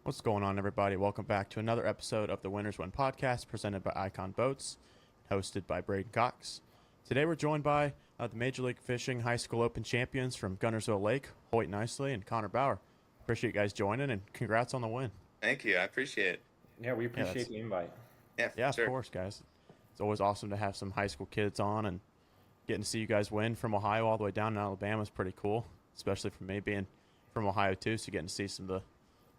What's going on, everybody? Welcome back to another episode of the Winners Win podcast presented by iKon Boats, hosted by Braden Cox. Today we're joined by the Major League Fishing High School Open champions from Guntersville Lake, Hoyt Nicely and Connor Bauer. Appreciate you guys joining and congrats on the win. Thank you. I appreciate it. Yeah, we Yeah, appreciate the invite. Yeah, yeah, of sure. course, guys. It's always awesome to have some high school kids on, and getting to see you guys win from Ohio all the way down to Alabama is pretty cool, especially for me being from Ohio too. So getting to see some of the,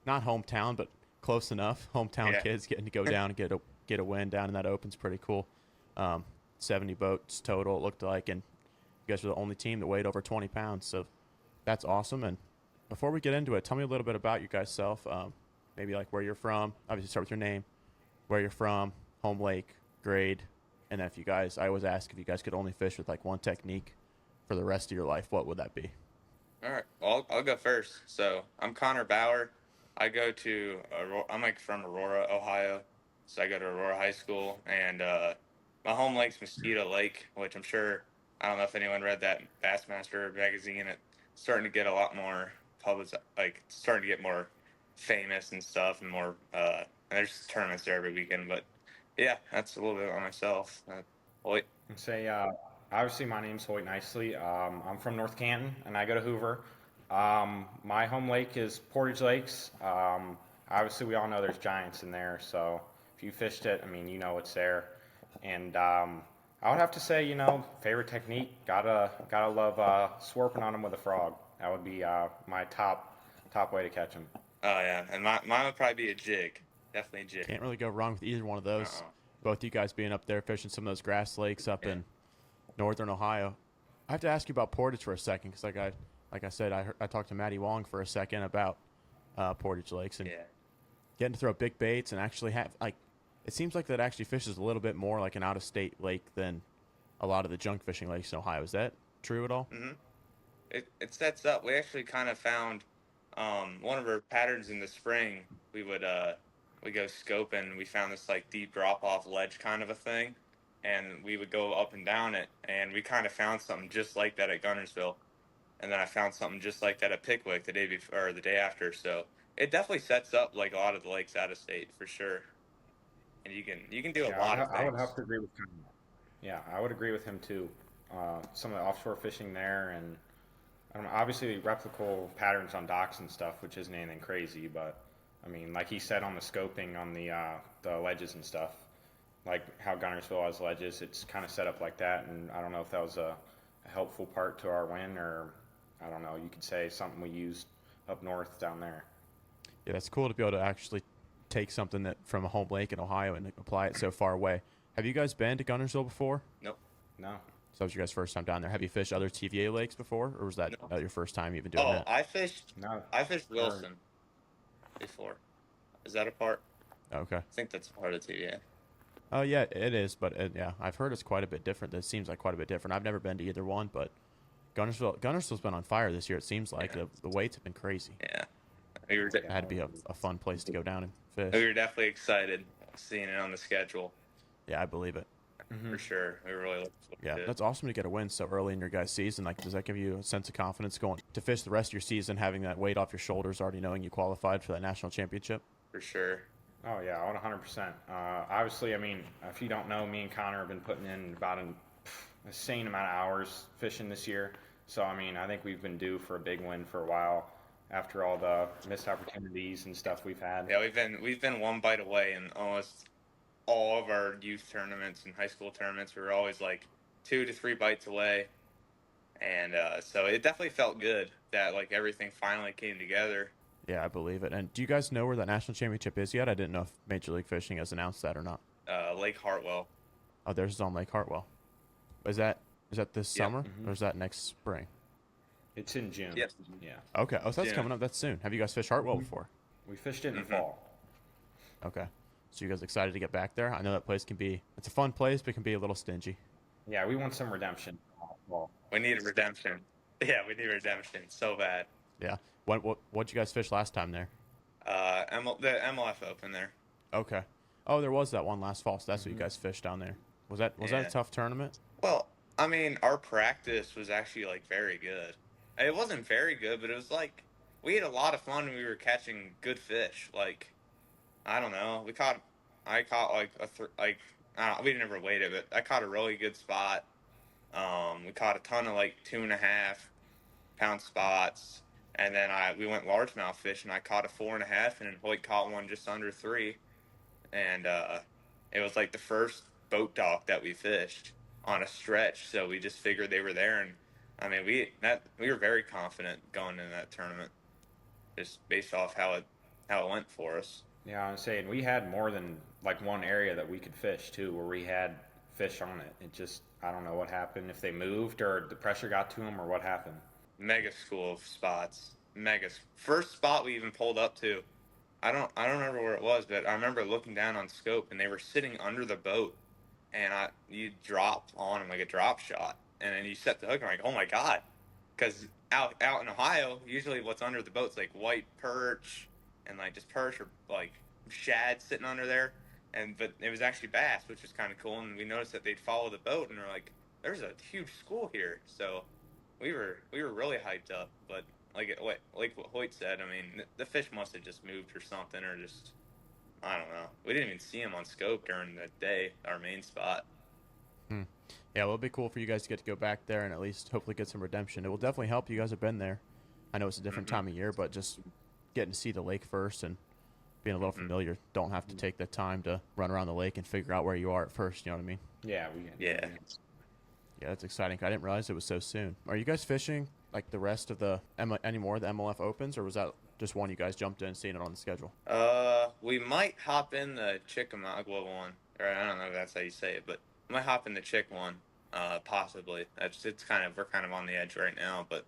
not hometown, but close enough hometown kids getting to go down and get a win down in that open's pretty cool. 70 boats total it looked like, and you guys were the only team that weighed over 20 pounds, so that's awesome. And before we get into it, tell me a little bit about you guys self. Maybe like where you're from. Obviously start with your name, where you're from, home lake, grade, and then if you guys, I always ask if you guys could only fish with like one technique for the rest of your life, what would that be? All right. Well, I'll go first. So I'm Connor Bauer. I'm like from Aurora, Ohio. So I go to Aurora High School, and my home lake's Mosquito Lake, which I don't know if anyone read that Bassmaster magazine. It's starting to get a lot more it's starting to get more famous and stuff, and more. And there's tournaments there every weekend, but yeah, that's a little bit on myself. Well, And say, obviously, my name's Hoyt Nicely. I'm from North Canton, and I go to Hoover. My home lake is Portage Lakes. Obviously, we all know there's giants in there, so if you fished it, I mean, you know it's there. And I would have to say, favorite technique, gotta love swarping on them with a frog. That would be my top way to catch them. oh yeah, and mine would probably be a jig. Definitely a jig. Can't really go wrong with either one of those. Uh-uh. Both you guys being up there fishing some of those grass lakes up in northern Ohio. I have to ask you about Portage for a second because, like I said, I talked to Matty Wong for a second about Portage Lakes and getting to throw big baits and actually have like it seems like that actually fishes a little bit more like an out of state lake than a lot of the junk fishing lakes in Ohio. Is that true at all? Mm-hmm. It sets up. We actually kind of found one of our patterns in the spring. We go scoping. We found this like deep drop off ledge kind of a thing, and we would go up and down it. And we kind of found something just like that at Guntersville, and then I found something just like that at Pickwick the day before or the day after. So it definitely sets up like a lot of the lakes out of state for sure. And you can do a Yeah, lot of I would things. have to agree with him. Yeah, I would agree with him too. Some of the offshore fishing there, and I don't know, obviously replicable patterns on docks and stuff, which isn't anything crazy, but I mean, like he said on the scoping on the ledges and stuff, like how Guntersville has ledges, it's kind of set up like that, and I don't know if that was a helpful part to our win, or I don't know, you could say something we used up north down there. Yeah, that's cool to be able to actually take something that from a home lake in Ohio and apply it so far away. Have you guys been to Guntersville before? Nope. No. So that was your guys' first time down there. Have you fished other TVA lakes before, or was that No. your first time even doing Oh, that? No. I fished Wilson before. Is that a part? Okay. I think that's part of TVA. Oh yeah, it is, but yeah, I've heard it's quite a bit different. It seems like quite a bit different. I've never been to either one, but Guntersville's been on fire this year. It seems like the weights have been crazy. Yeah. We were, It had to be a fun place to go down and we fish. were definitely excited seeing it on the schedule Yeah, I believe it. Mm-hmm. for sure. We were really looking Yeah, forward to it. that's awesome to get a win so early in your guys' season. Like, does that give you a sense of confidence going to fish the rest of your season, having that weight off your shoulders, already knowing you qualified for that national championship? For sure. Oh yeah, 100%. Obviously, I mean, if you don't know, me and Connor have been putting in about an insane amount of hours fishing this year. So I mean, I think we've been due for a big win for a while after all the missed opportunities and stuff we've had. Yeah, we've been one bite away in almost all of our youth tournaments and high school tournaments. We were always like 2 to 3 bites away, and so it definitely felt good that like everything finally came together. Yeah, I believe it. And do you guys know where that national championship is yet? I didn't know if Major League Fishing has announced that or not. Lake Hartwell. Oh, theirs is on Lake Hartwell. Is that this Yep. summer Mhm. or is that next spring? It's in June. Yep. Yeah. Okay. Oh, so that's Yeah. coming up. That's soon. Have you guys fished Hartwell before? We fished it in the Mhm. fall. Okay. So you guys excited to get back there? I know that place it's a fun place, but it can be a little stingy. Yeah, we want some redemption. Well, We need a redemption. Yeah, we need redemption so bad. Yeah. What'd you guys fish last time there? The MLF Open there. Okay. Oh, there was that one last fall. So that's what you Mhm. guys fished down there. Was that Yeah. a tough tournament? Well, I mean, our practice was actually like very good. It wasn't very good, but it was like we had a lot of fun when we were catching good fish. Like, I don't know, I caught like I don't, we never weighed it, but I caught a really good spot. We caught a ton of like 2.5 pound spots, and then we went largemouth fishing. I caught a 4.5, and then Hoyt caught one just under 3, and it was like the first boat dock that we fished on a stretch. So we just figured they were there, and I mean we were very confident going into that tournament, just based off how it went for us. Yeah, I'm saying we had more than like one area that we could fish too, where we had fish on it. It just, I don't know what happened, if they moved or the pressure got to them or what happened. Mega school of spots. First spot we even pulled up to. I don't remember where it was, but I remember looking down on scope and they were sitting under the boat, and you drop on them like a drop shot, and then you set the hook. And I'm like, oh my god, because out in Ohio, usually what's under the boat's like white perch and like just perch or like shad sitting under there, but it was actually bass, which was kind of cool. And we noticed that they'd follow the boat, and they're like, there's a huge school here, so we were really hyped up. But like what Hoyt said, I mean, the fish must have just moved or something, or just, I don't know. We didn't even see them on scope during the day, our main spot. Hmm. Yeah, well, it'll be cool for you guys to get to go back there and at least hopefully get some redemption. It will definitely help. You guys have been there. I know it's a different time of year, but just getting to see the lake first and being a little familiar, don't have to take the time to run around the lake and figure out where you are at first. You know what I mean? Yeah, Yeah. Yeah, that's exciting. I didn't realize it was so soon. Are you guys fishing like the rest of any more of the MLF Opens, or was that just one you guys jumped in and seeing it on the schedule? We might hop in the Chickamauga one, or I don't know if that's how you say it, but we might hop in the Chick one, possibly. We're kind of on the edge right now, but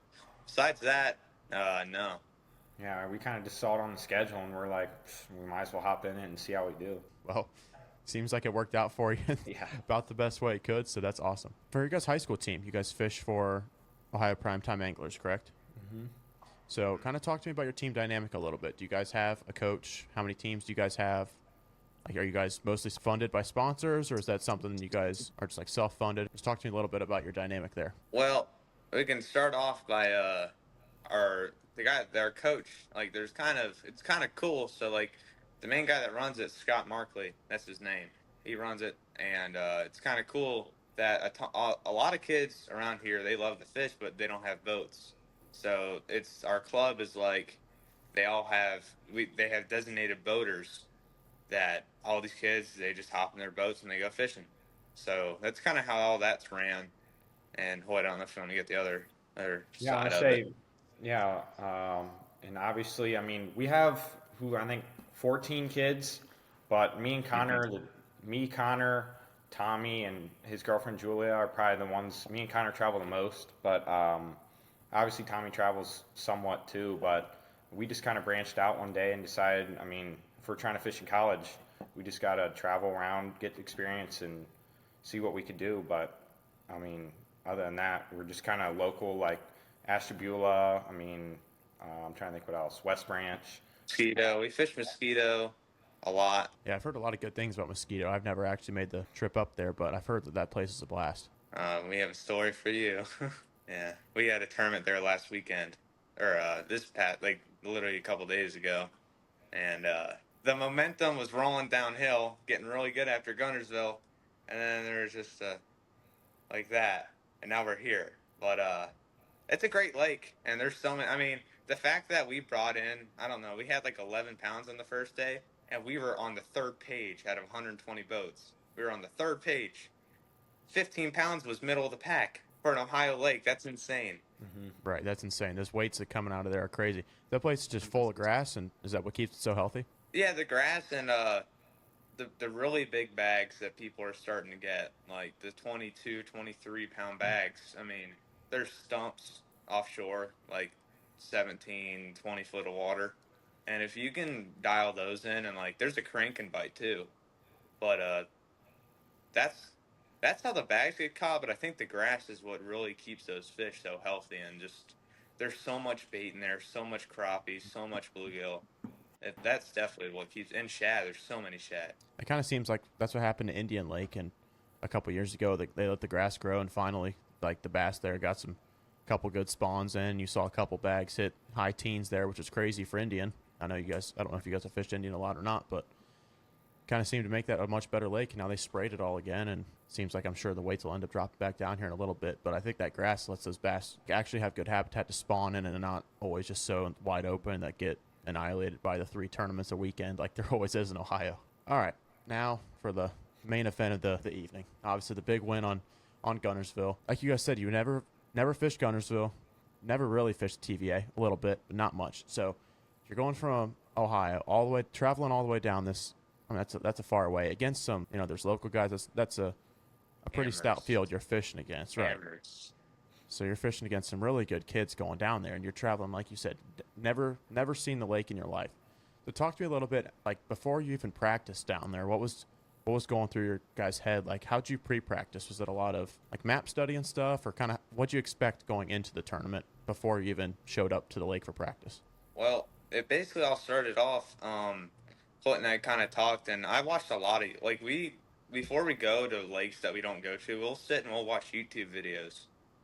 besides that, no. Yeah, we kind of just saw it on the schedule and we're like, we might as well hop in it and see how we do. Well, seems like it worked out for you Yeah. about the best way it could, so that's awesome. For your guys' high school team, you guys fish for Ohio Primetime Anglers, correct? Mm-hmm. So kind of talk to me about your team dynamic a little bit. Do you guys have a coach? How many teams do you guys have? Like, are you guys mostly funded by sponsors, or is that something you guys are just like self-funded? Just talk to me a little bit about your dynamic there. Well, we can start off by our coach. Like, it's kind of cool. So like, the main guy that runs it, Scott Markley, that's his name. He runs it, and it's kind of cool that a lot of kids around here, they love to fish, but they don't have boats. So our club is like, they have designated boaters that all these kids, they just hop in their boats and they go fishing. So that's kind of how all that's ran. And Hoyt, I don't know if you want to get the other Yeah, side I of say, it. yeah, and obviously, I mean, we have I think 14 kids, but Connor, Tommy, and his girlfriend Julia are probably the ones. Me and Connor travel the most, but obviously Tommy travels somewhat too. But we just kind of branched out one day and decided, I mean, if we're trying to fish in college, we just gotta travel around, get experience, and see what we could do. But I mean, other than that, we're just kind of local, like Ashtabula. I mean, I'm trying to think what else. West Branch. Mosquito. We fish Mosquito a lot. Yeah, I've heard a lot of good things about Mosquito. I've never actually made the trip up there, but I've heard that place is a blast. We have a story for you. Yeah, we had a tournament there last weekend, or like literally a couple days ago, and the momentum was rolling downhill, getting really good after Guntersville, and then there was just like that, and now we're here. But it's a great lake, and there's so many. I mean, the fact that we brought in, I don't know, we had like 11 pounds on the first day, and we were on the third page out of 120 boats. We were on the third page. 15 pounds was middle of the pack for an Ohio lake. That's insane. Mm-hmm. Right, that's insane. Those weights that coming out of there are crazy. That place is just full of grass, and is that what keeps it so healthy? Yeah, the grass and the really big bags that people are starting to get, like the 22, 23-pound bags. I mean, there's stumps offshore, like 17, 20 foot of water. And if you can dial those in, and like there's a crank and bite too. But that's how the bags get caught, but I think the grass is what really keeps those fish so healthy, and just there's so much bait in there, so much crappie, so much bluegill. That's definitely what keeps, and shad. There's so many shad. It kind of seems like that's what happened to Indian Lake, and a couple years ago they let the grass grow, and finally, like the bass there got some couple good spawns in. You saw a couple bags hit high teens there, which is crazy for Indian. I know you guys, I don't know if you guys have fished Indian a lot or not, but kind of seemed to make that a much better lake. Now they sprayed it all again, and seems like I'm sure the weights will end up dropping back down here in a little bit. But I think that grass lets those bass actually have good habitat to spawn in and not always just so wide open that get annihilated by the 3 tournaments a weekend like there always is in Ohio. All right, now for the main event of the evening. Obviously the big win on Guntersville. Like you guys said, you never fished Guntersville, never really fished TVA, a little bit, but not much. So you're going from Ohio all the way, traveling all the way down this. I mean, that's a far way against some. There's local guys. That's a pretty stout field you're fishing against, right? So you're fishing against some really good kids going down there, and you're traveling, like you said, never seen the lake in your life. So talk to me a little bit, like before you even practiced down there, what was going through your guys' head? Like, how'd you pre-practice? Was it a lot of like map study and stuff, or kind of what'd you expect going into the tournament before you even showed up to the lake for practice? Well, it basically all started off. Hoyt and I kind of talked, and I watched a lot of before we go to lakes that we don't go to, we'll sit and we'll watch YouTube videos.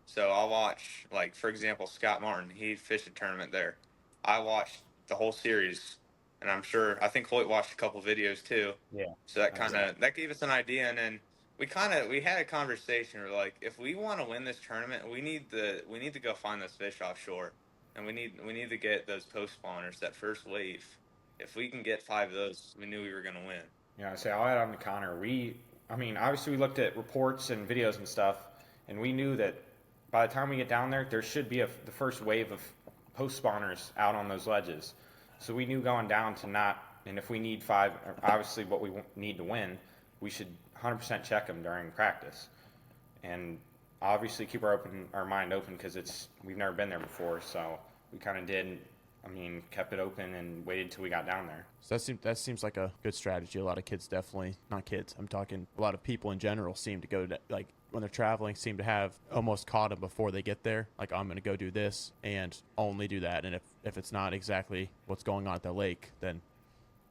So I'll watch, like, for example, Scott Martin. He fished a tournament there. I watched the whole series, and I think Hoyt watched a couple videos too. Yeah. So that gave us an idea, and then we had a conversation. We're like, if we want to win this tournament, we need to go find those fish offshore, and we need to get those post spawners, that first wave. If we can get 5 of those, we knew we were going to win. Yeah, I'll add on to Connor. Obviously we looked at reports and videos and stuff, and we knew that by the time we get down there should be the first wave of post spawners out on those ledges. So we knew going down and if we need 5, obviously what we need to win, we should 100% check them during practice. And obviously keep our mind open because we've never been there before, so we kind of did. Kept it open and waited till we got down there. So that seems like a good strategy. A lot of kids not kids. I'm talking a lot of people in general seem to go to, like, when they're traveling, seem to have almost caught them before they get there. Like, I'm going to go do this and only do that. And if it's not exactly what's going on at the lake, then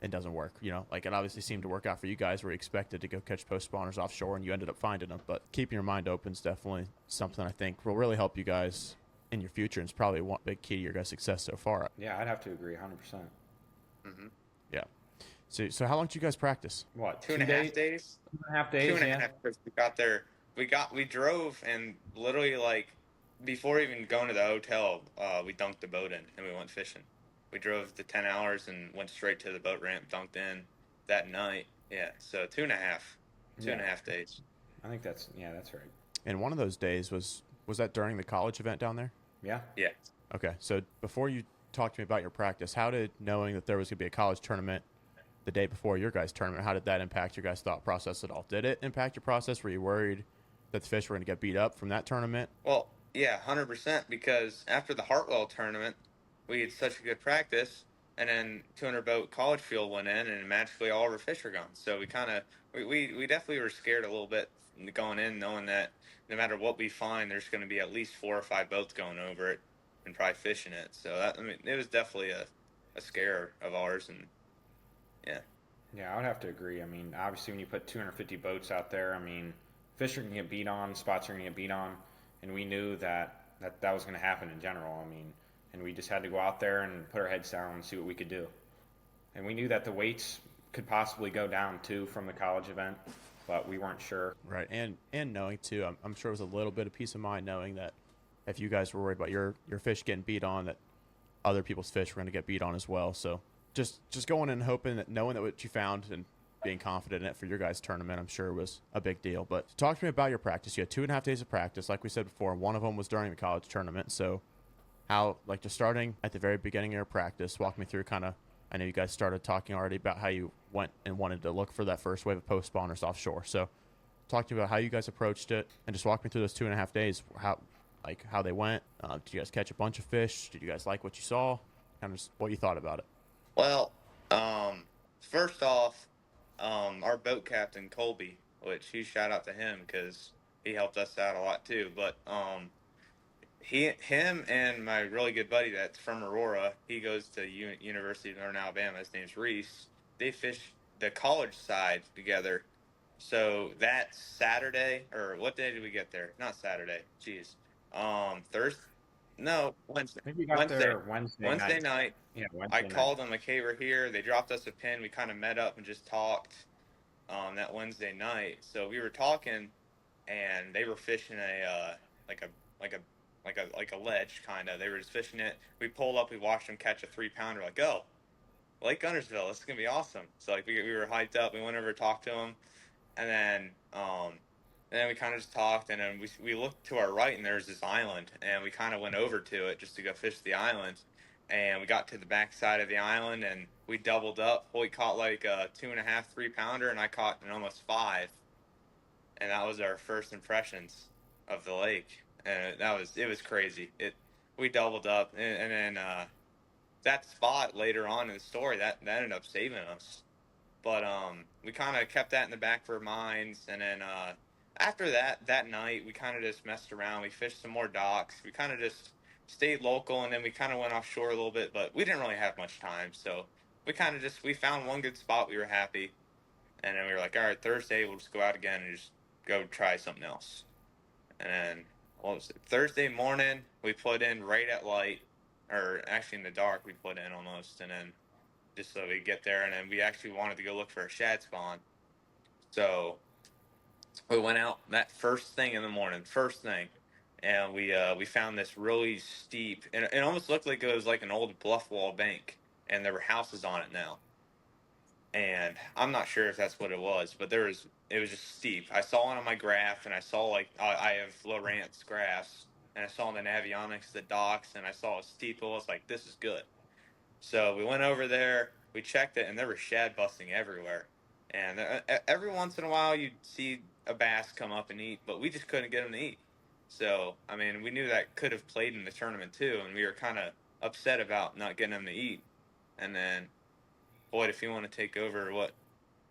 it doesn't work. Like, it obviously seemed to work out for you guys where you expected to go catch post spawners offshore and you ended up finding them. But keeping your mind open is definitely something I think will really help you guys in your future, and it's probably one big key to your guys' success so far. Yeah, I'd have to agree 100%. Mm-hmm. Yeah. So how long did you guys practice? What, 2.5 days? 2.5 days, 2.5 days. We got there. We drove, and literally, like, before even going to the hotel, we dunked the boat in, and we went fishing. We drove the 10 hours and went straight to the boat ramp, dunked in that night. Yeah, so 2.5 days. I think that's right. And one of those days was that during the college event down there? Yeah. Yeah. Okay, so before you talk to me about your practice, how did knowing that there was going to be a college tournament the day before your guys' tournament, how did that impact your guys' thought process at all? Did it impact your process? Were you worried that the fish were going to get beat up from that tournament? Well, yeah, 100%, because after the Hartwell tournament, we had such a good practice, and then 200 boat college field went in, and magically all of our fish were gone. So we definitely were scared a little bit going in, knowing that no matter what we find, there's going to be at least 4 or 5 boats going over it and probably fishing it. So it was definitely a scare of ours, and yeah. Yeah, I would have to agree. Obviously when you put 250 boats out there, fish are going to get beat on, spots are going to get beat on, and we knew that was going to happen in general. And we just had to go out there and put our heads down and see what we could do. And we knew that the weights could possibly go down too from the college event, but we weren't sure. Right, and knowing too, I'm sure it was a little bit of peace of mind knowing that if you guys were worried about your fish getting beat on, that other people's fish were going to get beat on as well. So just going in and hoping that, knowing that what you found and being confident in it for your guys' tournament, I'm sure was a big deal. But talk to me about your practice. You had 2.5 days of practice, like we said before. One of them was during the college tournament. So how, like, just starting at the very beginning of your practice, walk me through kind of, I know you guys started talking already about how you went and wanted to look for that first wave of post spawners offshore. So talk to me about how you guys approached it and just walk me through those 2.5 days, how they went. Did you guys catch a bunch of fish? Did you guys like what you saw? Kind of just what you thought about it. Well, first off, our boat captain, Colby, which huge shout out to him because he helped us out a lot too. But him and my really good buddy that's from Aurora, he goes to University of Northern Alabama. His name's Reese. They fish the college side together. So that Saturday, or what day did we get there? Not Saturday. Jeez. No, Wednesday. I think we got Wednesday. there Wednesday Wednesday night. night. Yeah, I Wednesday night. called them like, "Hey, we're here." They dropped us a pin. We kind of met up and just talked that Wednesday night. So we were talking, and they were fishing like a like a like a ledge kind of. They were just fishing it. We pulled up. We watched them catch a 3 pounder. Like, oh, Lake Guntersville. This is gonna be awesome. So like we were hyped up. We went over to talk to them, and then we kind of just talked, and then we looked to our right, and there's this island, and we kind of went over to it just to go fish the island, and we got to the back side of the island, and we doubled up. Hoyt caught like a 2.5, 3 pounder, and I caught an almost 5, and that was our first impressions of the lake, and it was crazy. We doubled up, and then that spot later on in the story that ended up saving us. But we kind of kept that in the back of our minds, and then after that night, we kind of just messed around. We fished some more docks. We kind of just stayed local, and then we kind of went offshore a little bit, but we didn't really have much time, so we kind of just we found one good spot. We were happy, and then we were like, all right, Thursday we'll just go out again and just go try something else. And then what was it? Thursday morning we put in right at light, or actually in the dark we put in almost, and then just so we get there, and then we actually wanted to go look for a shad spawn. So we went out that first thing in the morning, first thing, and we found this really steep, and it almost looked like it was like an old bluff wall bank, and there were houses on it now. And I'm not sure if that's what it was, but it was just steep. I saw it on my graph, and I saw like I have Lowrance graphs, and I saw in the Navionics the docks, and I saw a steeple. I was like, this is good. So we went over there, we checked it, and there was shad busting everywhere. And every once in a while, you'd see a bass come up and eat, but we just couldn't get them to eat. So, I mean, we knew that could have played in the tournament too, and we were kind of upset about not getting them to eat. And then, Boyd, if you want to take over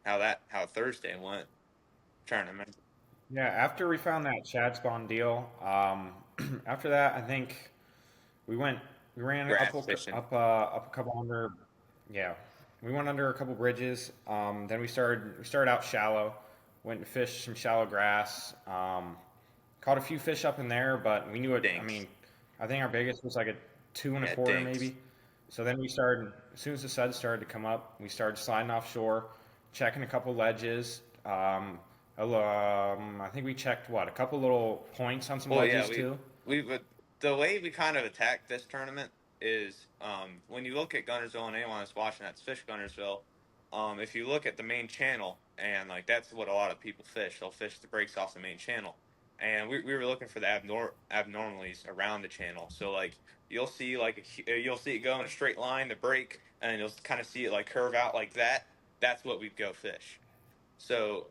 how Thursday went, I'm trying to remember. Yeah, after we found that Chad spawn deal, after that, I think we went, we ran Grass up, fishing. up a couple under, yeah, we went under a couple bridges. Then we started out shallow, went and fished some shallow grass. Caught a few fish up in there, but we knew it. I Dinks. mean, I think our biggest was like a two and a Yeah, quarter dinks. maybe. So then we started, as soon as the suds started to come up, we started sliding offshore, checking a couple ledges. I think we checked what a couple little points on some Well, yeah, ledges too. but the way we kind of attacked this tournament is when you look at Guntersville, and anyone that's watching that's fish Guntersville, if you look at the main channel, and like that's what a lot of people fish, they'll fish the breaks off the main channel, and we were looking for the abnormalities around the channel. So like you'll see it go in a straight line, the break, and you'll kind of see it like curve out like that. That's what we'd go fish. So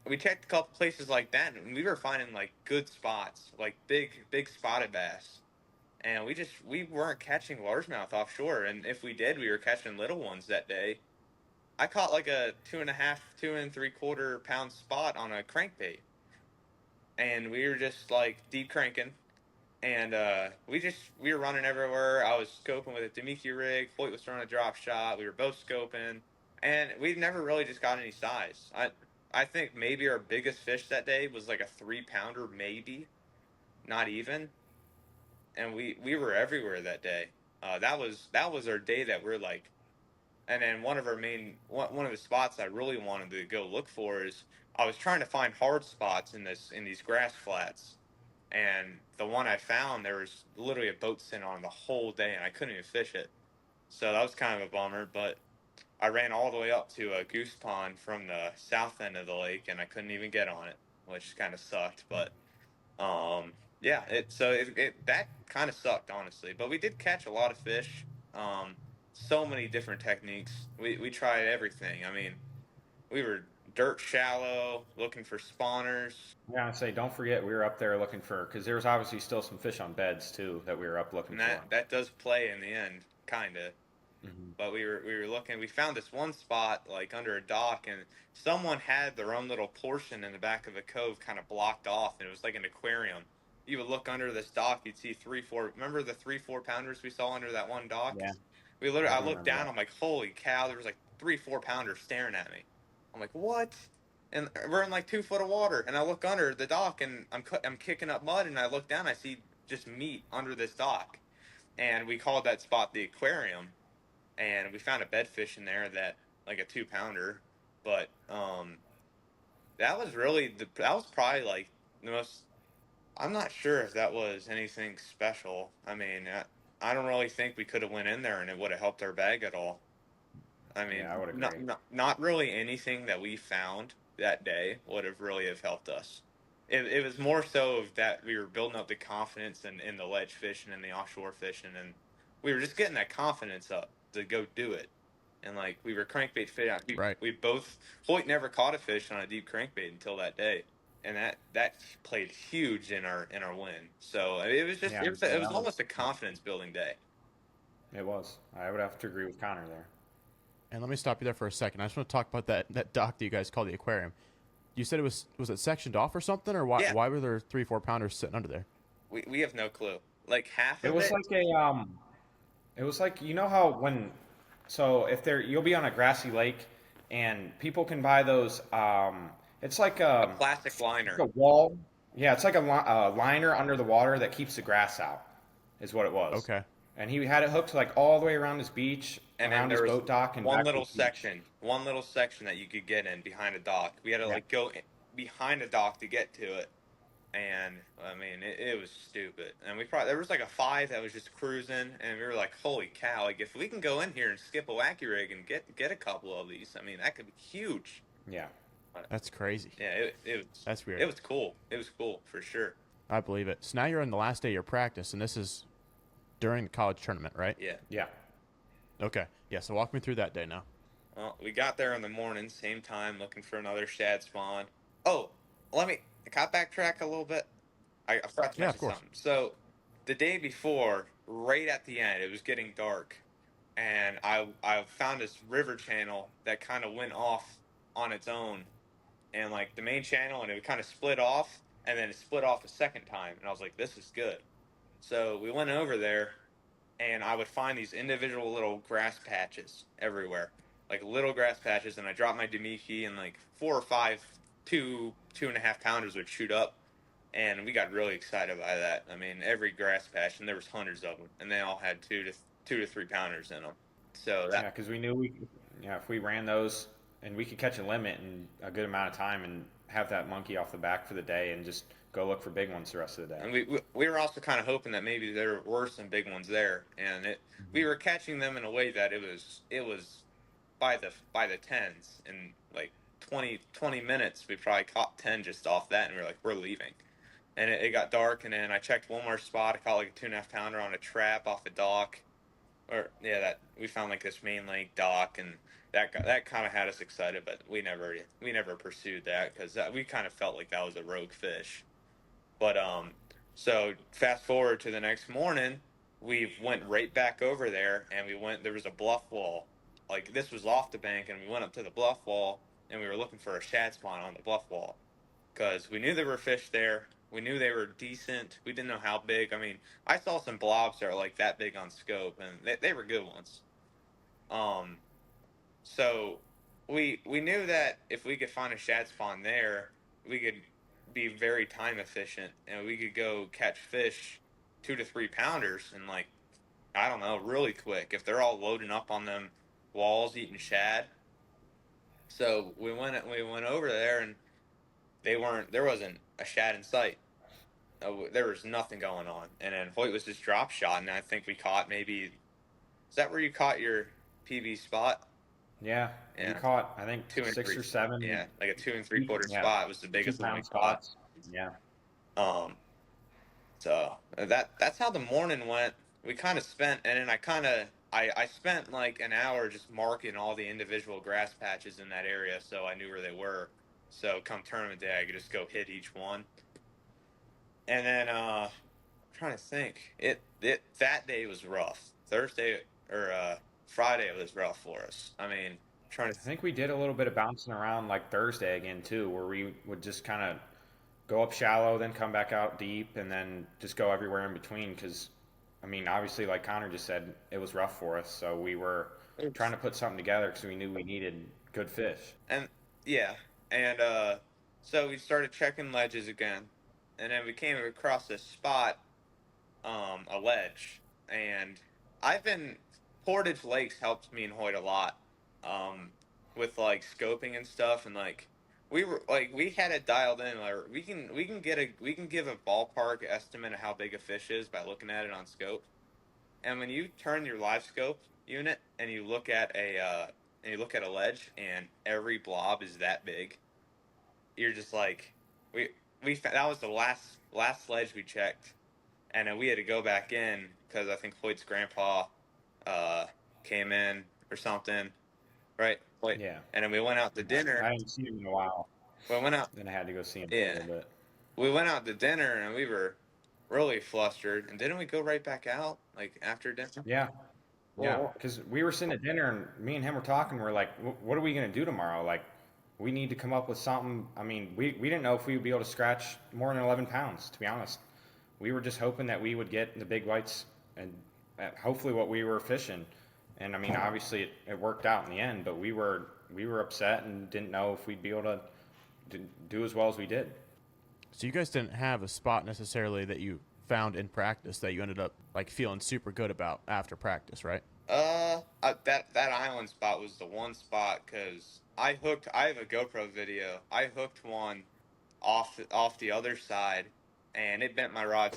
we checked a couple places like that, and we were finding like good spots, like big spotted bass. And we weren't catching largemouth offshore, and if we did, we were catching little ones that day. I caught like a 2.5, 2 3/4 pound spot on a crankbait, and we were just like deep cranking, and we were running everywhere. I was scoping with a Demiki rig. Hoyt was throwing a drop shot. We were both scoping, and we never really just got any size. I think maybe our biggest fish that day was like a 3 pounder, maybe, not even. And we were everywhere that day. That was our day that we're like. And then one of the spots I really wanted to go look for is I was trying to find hard spots in these grass flats, and the one I found there was literally a boat sitting on the whole day, and I couldn't even fish it. So that was kind of a bummer. But I ran all the way up to a goose pond from the south end of the lake, and I couldn't even get on it, which kind of sucked. But yeah, it that kind of sucked honestly. But we did catch a lot of fish. Um, so many different techniques. We tried everything. I mean, we were dirt shallow, looking for spawners, Yeah, I say don't forget we were up there looking for because there was obviously still some fish on beds too that we were up looking and for. that does play in the end, kind of. Hmm. But we were looking. We found this one spot like under a dock, and someone had their own little portion in the back of the cove, kind of blocked off, and it was like an aquarium. You would look under this dock, you'd see 3 4. Remember the 3 4 pounders we saw under that one dock? Yeah, We literally, I I do looked remember down. that. I'm like, holy cow! There was like 3 4 pounders staring at me. I'm like, what? And we're in like 2 foot of water, and I look under the dock, and I'm kicking up mud, and I look down, I see just meet under this dock. And we called that spot the aquarium. And we found a bedfish in there that, like a 2-pounder. But that was that was probably like the most. I'm not sure if that was anything special. I mean, I don't really think we could have went in there and it would have helped our bag at all. I mean, Yeah, I would agree. not really anything that we found that day would have really have helped us. It was more so of that we were building up the confidence in the ledge fishing and the offshore fishing, and we were just getting that confidence up to go do it. And like we were crankbait fishing. Right. We both Hoyt never caught a fish on a deep crankbait until that day, and that played huge in our win. So it was just Yeah, it was almost a confidence building day. it was. I would have to agree with Connor there. And let me stop you there for a second. I just want to talk about that dock that you guys call the aquarium. You said was it sectioned off or something, or why Yeah. why were there 3-4 pounders sitting under there? We have no clue. Like half It of was it. like a it was like, you know how when, so if there, you'll be on a grassy lake and people can buy those, it's like A plastic liner. a wall. Yeah, it's like a liner under the water that keeps the grass out, is what it was. Okay. And he had it hooked like all the way around his beach, And then around there his was boat dock, and one back to little his beach. section that you could get in behind a dock. We had to Yeah. like go behind a dock to get to it. And I mean, it was stupid. And there was like a 5 that was just cruising, and we were like, "Holy cow! Like if we can go in here and skip a wacky rig and get a couple of these, I mean, that could be huge." Yeah. That's crazy. Yeah, it was. That's weird. It was cool. It was cool for sure. I believe it. So now you're on the last day of your practice, and this is during the college tournament, right? Yeah. Yeah. Okay. Yeah. So walk me through that day now. Well, we got there in the morning, same time, looking for another shad spawn. Oh, can I backtrack a little bit? I forgot to Yeah, mention of course. something. So, the day before, right at the end, it was getting dark, and I found this river channel that kind of went off on its own, and like the main channel, and it would kind of split off, and then it split off a second time, and I was like, this is good. So we went over there, and I would find these individual little grass patches everywhere, like little grass patches. And I dropped my Demiki, and like 4 or 5 2.5 pounders would shoot up, and we got really excited by that. I mean, every grass patch, and there was hundreds of them, and they all had 2 to 3 pounders in them. So Yeah, because we knew if we ran those and we could catch a limit in a good amount of time and have that monkey off the back for the day and just go look for big ones the rest of the day. And we were also kind of hoping that maybe there were some big ones there, and we were catching them in a way that it was by the tens. In like 20 minutes we probably caught 10 just off that, and we were like, we're leaving. And it got dark, and then I checked one more spot. I caught like a 2.5 pounder on a trap off the dock, or yeah, that we found like this main lake dock, and that kind of had us excited, but we never pursued that because we kind of felt like that was a rogue fish. But so fast forward to the next morning, we went right back over there, and there was a bluff wall. Like this was off the bank, and we went up to the bluff wall, and we were looking for a shad spawn on the bluff wall because we knew there were fish there. We knew they were decent. We didn't know how big. I mean, I saw some blobs that are like that big on scope, and they were good ones. So we knew that if we could find a shad spawn there, we could be very time efficient, and we could go catch fish 2 to 3 pounders and like I don't know, really quick if they're all loading up on them walls eating shad. So we went over there, and there wasn't a shad in sight. There was nothing going on, and then Hoyt was just drop shot, and I think we caught maybe. Is that where you caught your PB spot? Yeah, Yeah. we caught, I think, 2 and 6 3. or 7. Yeah, like a 2 3/4 Yeah. spot was the biggest one we 2-pound caught. spots. Yeah. So that's how the morning went. We kind of spent, and then I spent like an hour just marking all the individual grass patches in that area, so I knew where they were. So come tournament day, I could just go hit each one. And then I'm trying to think. That day was rough. Thursday or Friday was rough for us. I mean, trying to I think we did a little bit of bouncing around like Thursday again too, where we would just kind of go up shallow, then come back out deep, and then just go everywhere in between. Because, I mean, obviously, like Connor just said, it was rough for us, so we were trying to put something together because we knew we needed good fish. And yeah, and so we started checking ledges again, and then we came across this spot a ledge, and I've been Portage Lakes helped me and Hoyt a lot, um, with like scoping and stuff, and like we had it dialed in. Like we can give a ballpark estimate of how big a fish is by looking at it on scope. And when you turn your live scope unit and you look at a ledge and every blob is that big, you're just like we that was the last ledge we checked, and then we had to go back in because I think Hoyt's grandpa uh came in or something, right? Wait, Yeah. and then we went out to dinner. I haven't seen him in a while. We went out, Then I had to go see him for a yeah, little bit. we went out to dinner and we were really flustered. And didn't we go right back out like after dinner? Yeah. Yeah, Well, because we were sitting at dinner and me and him were talking. We're like, what are we going to do tomorrow? Like, we need to come up with something. I mean, we didn't know if we would be able to scratch more than 11 pounds, to be honest. We were just hoping that we would get the big whites and hopefully what we were fishing. And I mean, obviously it worked out in the end, but we were upset and didn't know if we'd be able to do as well as we did. So you guys didn't have a spot necessarily that you found in practice that you ended up like feeling super good about after practice, right? that island spot was the one spot because I have a GoPro video. I hooked one off the other side, and it bent my rod.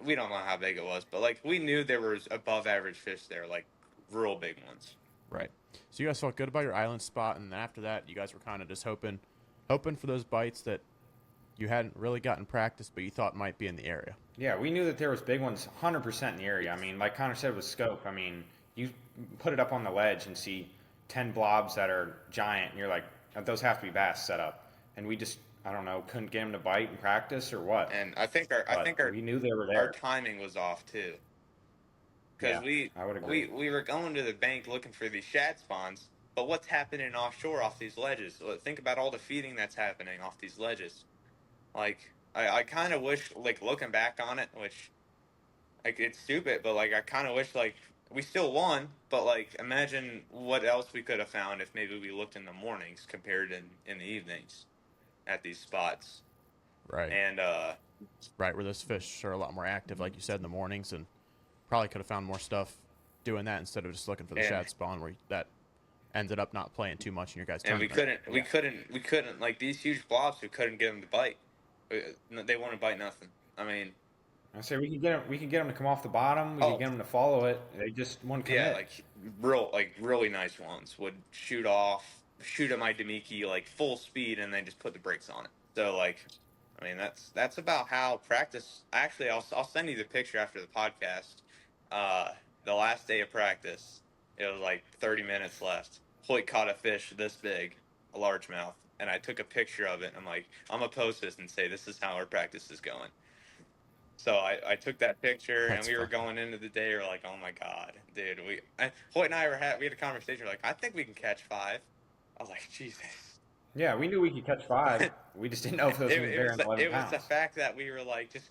We don't know how big it was, but like we knew there was above average fish there, like real big ones. Right. So you guys felt good about your island spot, and then after that, you guys were kind of just hoping for those bites that you hadn't really gotten practice, but you thought might be in the area. Yeah, we knew that there was big ones 100% in the area. I mean, like Connor said with scope, I mean, you put it up on the ledge and see 10 blobs that are giant, and you're like, those have to be bass set up. And we just, I don't know, couldn't get them to bite in practice or what. And We knew they were our there. timing was off too because Yeah, I would agree. we were going to the bank looking for these shad spawns. But what's happening offshore off these ledges? Think about all the feeding that's happening off these ledges. Like I kind of wish, like looking back on it, which like it's stupid, but like I kind of wish like we still won, but like imagine what else we could have found if maybe we looked in the mornings compared in the evenings at these spots. Right. And Right, where those fish are a lot more active, like you said, in the mornings, and probably could have found more stuff doing that instead of just looking for the and, shad spawn where that ended up not playing too much in your guys' and tournament. we couldn't like these huge blobs. We couldn't get them to bite. They wouldn't bite nothing. I mean, I say we could get them to come off the bottom. We could get them to follow it. They just wouldn't commit. yeah, like really nice ones would shoot at my Demiki like full speed, and then just put the brakes on it. So like, I mean that's about how practice. Actually, I'll send you the picture after the podcast. The last day of practice, it was like 30 minutes left. Hoyt caught a fish this big, a largemouth, and I took a picture of it. I'm like, I'm gonna post this and say this is how our practice is going. So I took that picture, and That's we were fun. going into the day. We're like, oh my god, dude. Hoyt and I we had a conversation. We're like, I think we can catch 5. I was like, Jesus. Yeah, we knew we could catch 5. We just didn't know if those were bearing 11 it was pounds. the fact that we were like just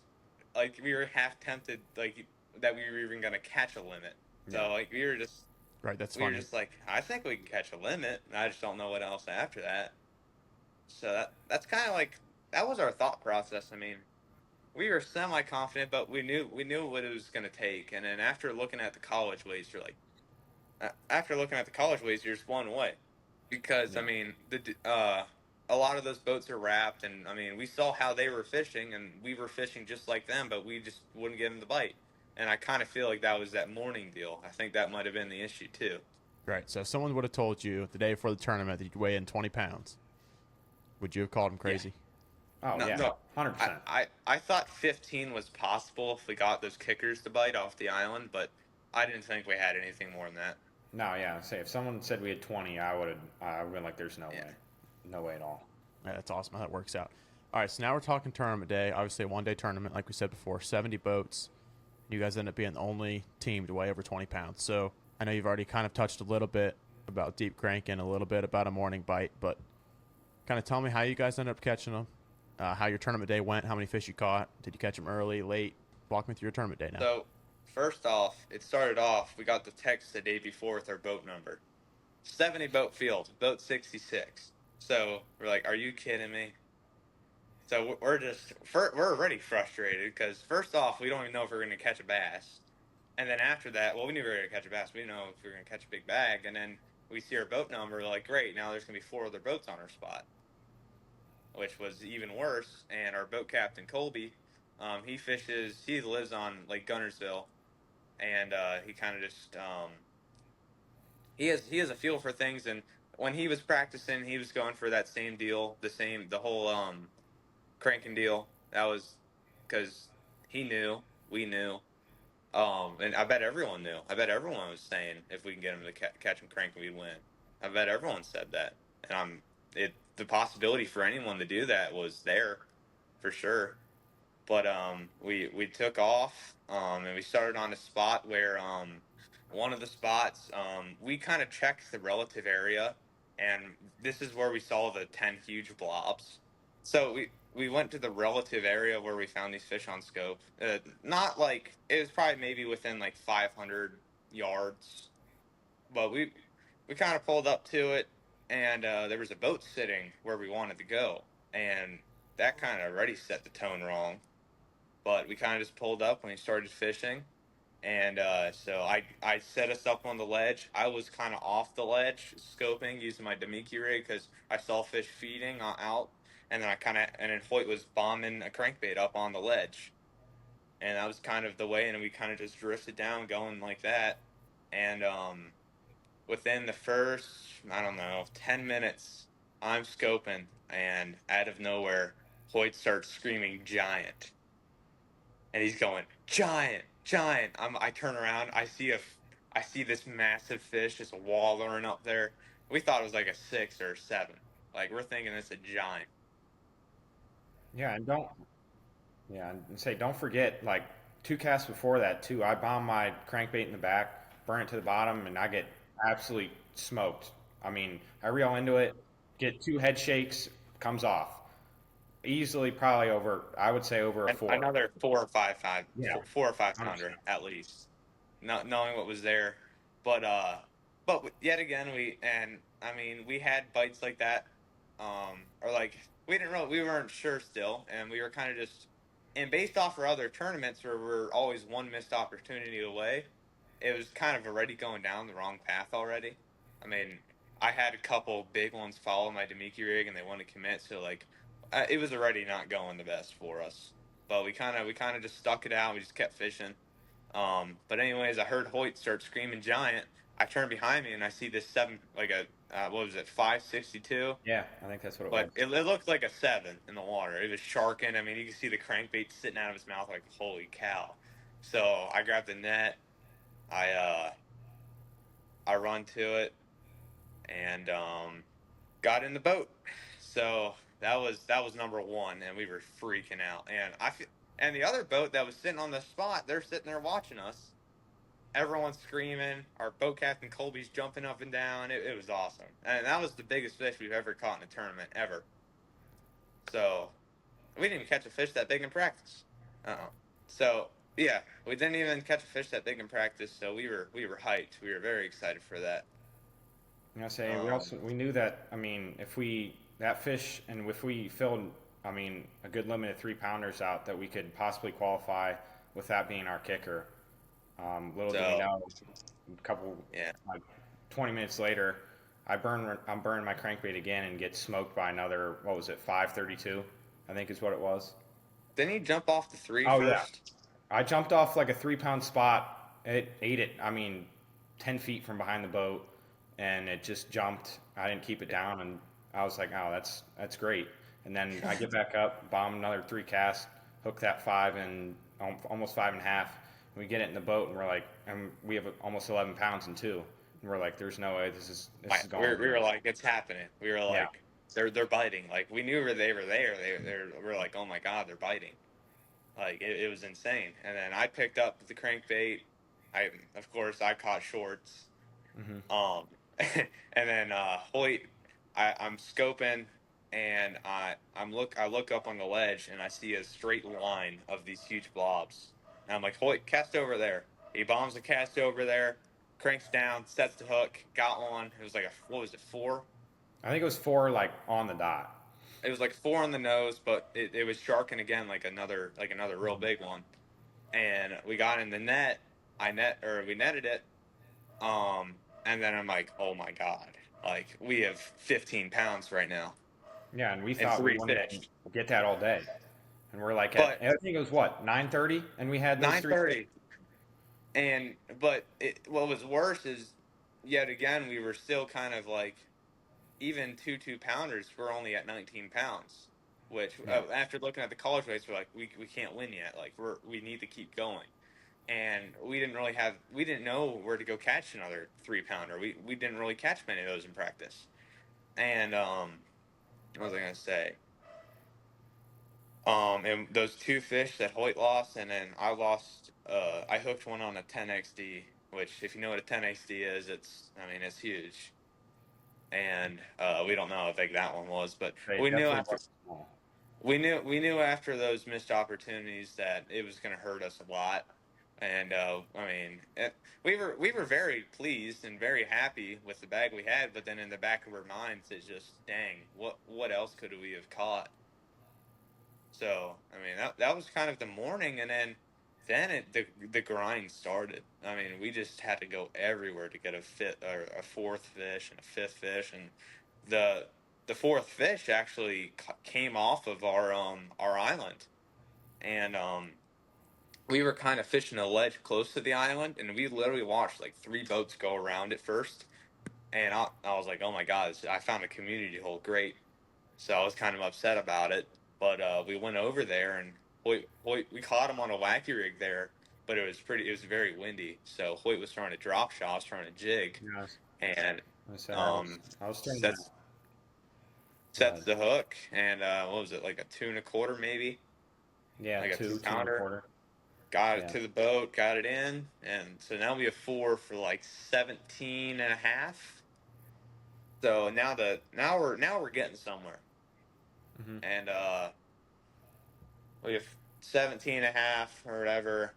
like we were half tempted like that we were even gonna catch a limit. So Yeah. like we were just Right, that's we were funny. just like, I think we can catch a limit. And I just don't know what else after that. So that's kind of like that was our thought process. I mean, we were semi confident, but we knew what it was going to take. And then after looking at the college ways, you're like, after looking at the college ways, you're just blown away because I Yeah. mean a lot of those boats are wrapped, and I mean we saw how they were fishing, and we were fishing just like them, but we just wouldn't get them to bite. And I kind of feel like that was that morning deal. I think that might have been the issue too. Right, so if someone would have told you the day before the tournament that you'd weigh in 20 pounds, would you have called them crazy? Oh No, yeah, no. 100%. I thought 15 was possible if we got those kickers to bite off the island, but I didn't think we had anything more than that. No, yeah. Say if someone said we had 20, I would have been like, "There's no Yeah. way, no way at all." Yeah, that's awesome how that works out. All right, so now we're talking tournament day. Obviously, a one-day tournament, like we said before, 70 boats. You guys end up being the only team to weigh over 20 pounds. So I know you've already kind of touched a little bit about deep cranking, a little bit about a morning bite, but kind of tell me how you guys ended up catching them, how your tournament day went, how many fish you caught. Did you catch them early, late? Walk me through your tournament day now. So, first off, it started off, we got the text the day before with our boat number. 70 boat field, boat 66. So, we're like, are you kidding me? So we're already frustrated because first off, we don't even know if we're going to catch a bass, and then after that, well, we knew we were going to catch a bass. We didn't know if we were going to catch a big bag, and then we see our boat number. Like, great, now there's going to be 4 other boats on our spot, which was even worse. And our boat captain Colby, he fishes. He lives on Lake Guntersville, and he kind of just he has a feel for things. And when he was practicing, he was going for that same deal, the whole cranking deal. That was because he knew, we knew, and I bet everyone knew. I bet everyone was saying if we can get him to catch him cranking, we'd win. I bet everyone said that, and the possibility for anyone to do that was there for sure. But we took off, and we started on a spot where one of the spots we kind of checked the relative area, and this is where we saw the 10 huge blobs. So we went to the relative area where we found these fish on scope. Not like it was probably maybe within like 500 yards, but we kind of pulled up to it, and there was a boat sitting where we wanted to go, and that kind of already set the tone wrong. But we kind of just pulled up when we started fishing, and so I set us up on the ledge. I was kind of off the ledge, scoping using my Demiki rig because I saw fish feeding out, and then Hoyt was bombing a crankbait up on the ledge, and that was kind of the way. And we kind of just drifted down, going like that, and within the first, I don't know, 10 minutes, I'm scoping, and out of nowhere, Hoyt starts screaming giant, and he's going giant, giant. I turn around, I see this massive fish just wallowing up there. We thought it was like a 6 or a 7. Like we're thinking it's a giant. Yeah, and don't forget, like 2 casts before that too. I bomb my crankbait in the back, burn it to the bottom, and I get absolutely smoked. I mean, I reel into it, get 2 head shakes, comes off easily, probably over. I would say over a And 4. another 4 or 5 times, Yeah, 4 or 5 pounder 100%. at least. Not knowing what was there, but yet again I mean we had bites like that, or like we weren't sure still, and we were kind of just, and based off our other tournaments where we're always one missed opportunity away, it was kind of already going down the wrong path already. I mean, I had a couple big ones follow my Demiki rig and they want to commit, so like it was already not going the best for us. But we kind of just stuck it out. We just kept fishing. But anyways, I heard Hoyt start screaming giant. I turn behind me and I see this 7, like a what was it, 562? Yeah, I think that's what it But was. it looked like a 7 in the water. It was sharking. I mean, you could see the crankbait sitting out of his mouth like holy cow. So I grabbed the net. I uh I run to it and got in the boat. So that was number one, and we were freaking out. And the other boat that was sitting on the spot, they're sitting there watching us. Everyone's screaming. Our boat captain Colby's jumping up and down. It was awesome, and that was the biggest fish we've ever caught in a tournament ever. So we didn't even catch a fish that big in practice. So yeah, we didn't even catch a fish that big in practice. So we were hyped. We were very excited for that. You know, say Um, we knew that. I mean, if we that fish and if we filled, I mean, a good limit of 3 pounders out, that we could possibly qualify with that being our kicker. Little did we so know, a couple yeah. like 20 minutes later, I'm burning my crankbait again and get smoked by another. What was it? 532, I think is what it was. Didn't he jump off the three Oh yeah, first? I jumped off like a 3 pound spot. It ate it. I mean, 10 feet from behind the boat, and it just jumped. I didn't keep it down, and I was like, "Oh, that's great." And then I get back up, bomb another 3 casts, hook that 5 and almost 5.5. We get it in the boat, and we're like, and we have almost 11 pounds in two, and we're like, "There's no way this is We going we were good." like, it's happening. We were Yeah, like, they're biting. Like we knew they were there. We were like, oh my god, they're biting. Like it was insane. And then I picked up the crankbait. Of course I caught shorts. hmm Um, and then Hoyt, I'm scoping, and I look up on the ledge and I see a straight line of these huge blobs. And I'm like, Hoyt, cast over there. He bombs the cast over there, cranks down, sets the hook, got one. It was like what was it, 4? I think it was 4, like on the dot. it was like 4 on the nose, but it was sharking again like another real big one. And we got in the net. We netted it. And then I'm like, oh my god, like we have 15 pounds right now Yeah, and we and thought we 3 wouldn't fish. get that all day. And we're like at But I think it was what, 9:30 and we had those three. 9:30, and what was worse is yet again we were still kind of like even 2 2-pounders. We're only at 19 pounds, which Yeah. after looking at the college weights, we're like we can't win yet. Like we need to keep going. And we didn't know where to go catch another 3 pounder. We didn't really catch many of those in practice. And what was I gonna say? And those 2 fish that Hoyt lost, and then I lost. I hooked one on a 10XD, which if you know what a 10XD is, it's huge. And we don't know how big that one was, but They we knew definitely after wasn't small. we knew after those missed opportunities that it was going to hurt us a lot. And we were very pleased and very happy with the bag we had, but then in the back of our minds, it's just, dang, what else could we have caught? So that was kind of the morning, and then the grind started. We just had to go everywhere to get a fourth fish and a fifth fish, and the the fourth fish actually came off of our island, and we were kind of fishing a ledge close to the island, and we literally watched like 3 boats go around it first, and I was like, oh my god, I found a community hole, great. So I was kind of upset about it, but we went over there and we caught him on a wacky rig there, but it was very windy. So Hoyt was throwing a drop shot, I was throwing a jig, Yeah, and I said um, I was thinking that. sets sets the hook, and what was it, like a 2 1/4 maybe, Yeah, like a two two and a pounder. quarter. Got it Yeah. to the boat, got it in, and so now we have 4 for like 17 and a half. So now we're getting somewhere, Hmm. and we have 17 and a half or whatever,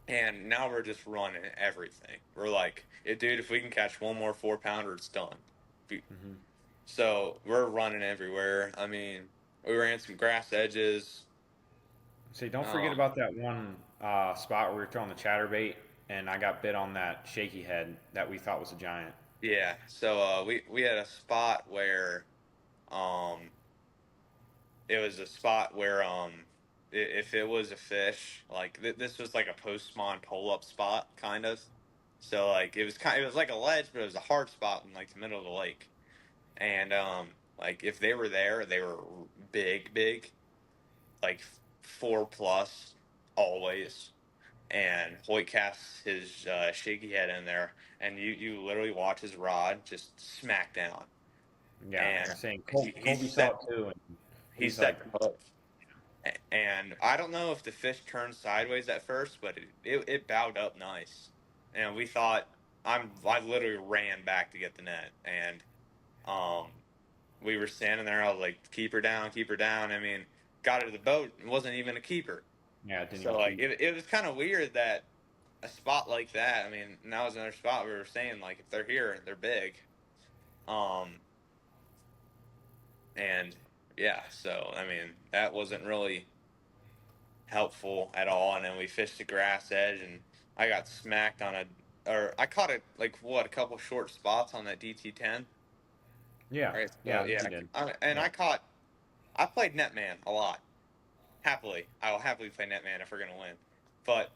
and now we're just running everything. We're like, dude, if we can catch one more 4 pounder, it's done. Hmm. So we're running everywhere. We ran some grass edges. See, don't forget um about that one spot where we were throwing the chatterbait, and I got bit on that shaky head that we thought was a giant. yeah, so we had a spot where um it was a spot where if it was a fish, like this was like a post spawn pull up spot kind of. So like it was like a ledge, but it was a hard spot in like the middle of the lake. And like if they were there, they were big, like 4 plus always. And Hoyt casts his shaky head in there, and you literally watch his rod just smack down. Yeah, And I'm saying he, he Colby saw set it too, and he he's like, set the hook. And I don't know if the fish turned sideways at first, but it bowed up nice. And we thought I literally ran back to get the net, and um we were standing there. I was like, keep her down, keep her down. Got her to the boat. It wasn't even a keeper. yeah, it didn't So even like keep. it was kind of weird that a spot like that. And that was another spot we were saying, like, if they're here, they're big. Um and yeah, so that wasn't really helpful at all. And then we fished the grass edge, and I got smacked or I caught it like a couple short spots on that DT10. Yeah, Right. So yeah, yeah, he did. and Yeah, I played netman a lot. Happily, I will happily play netman if we're gonna win. But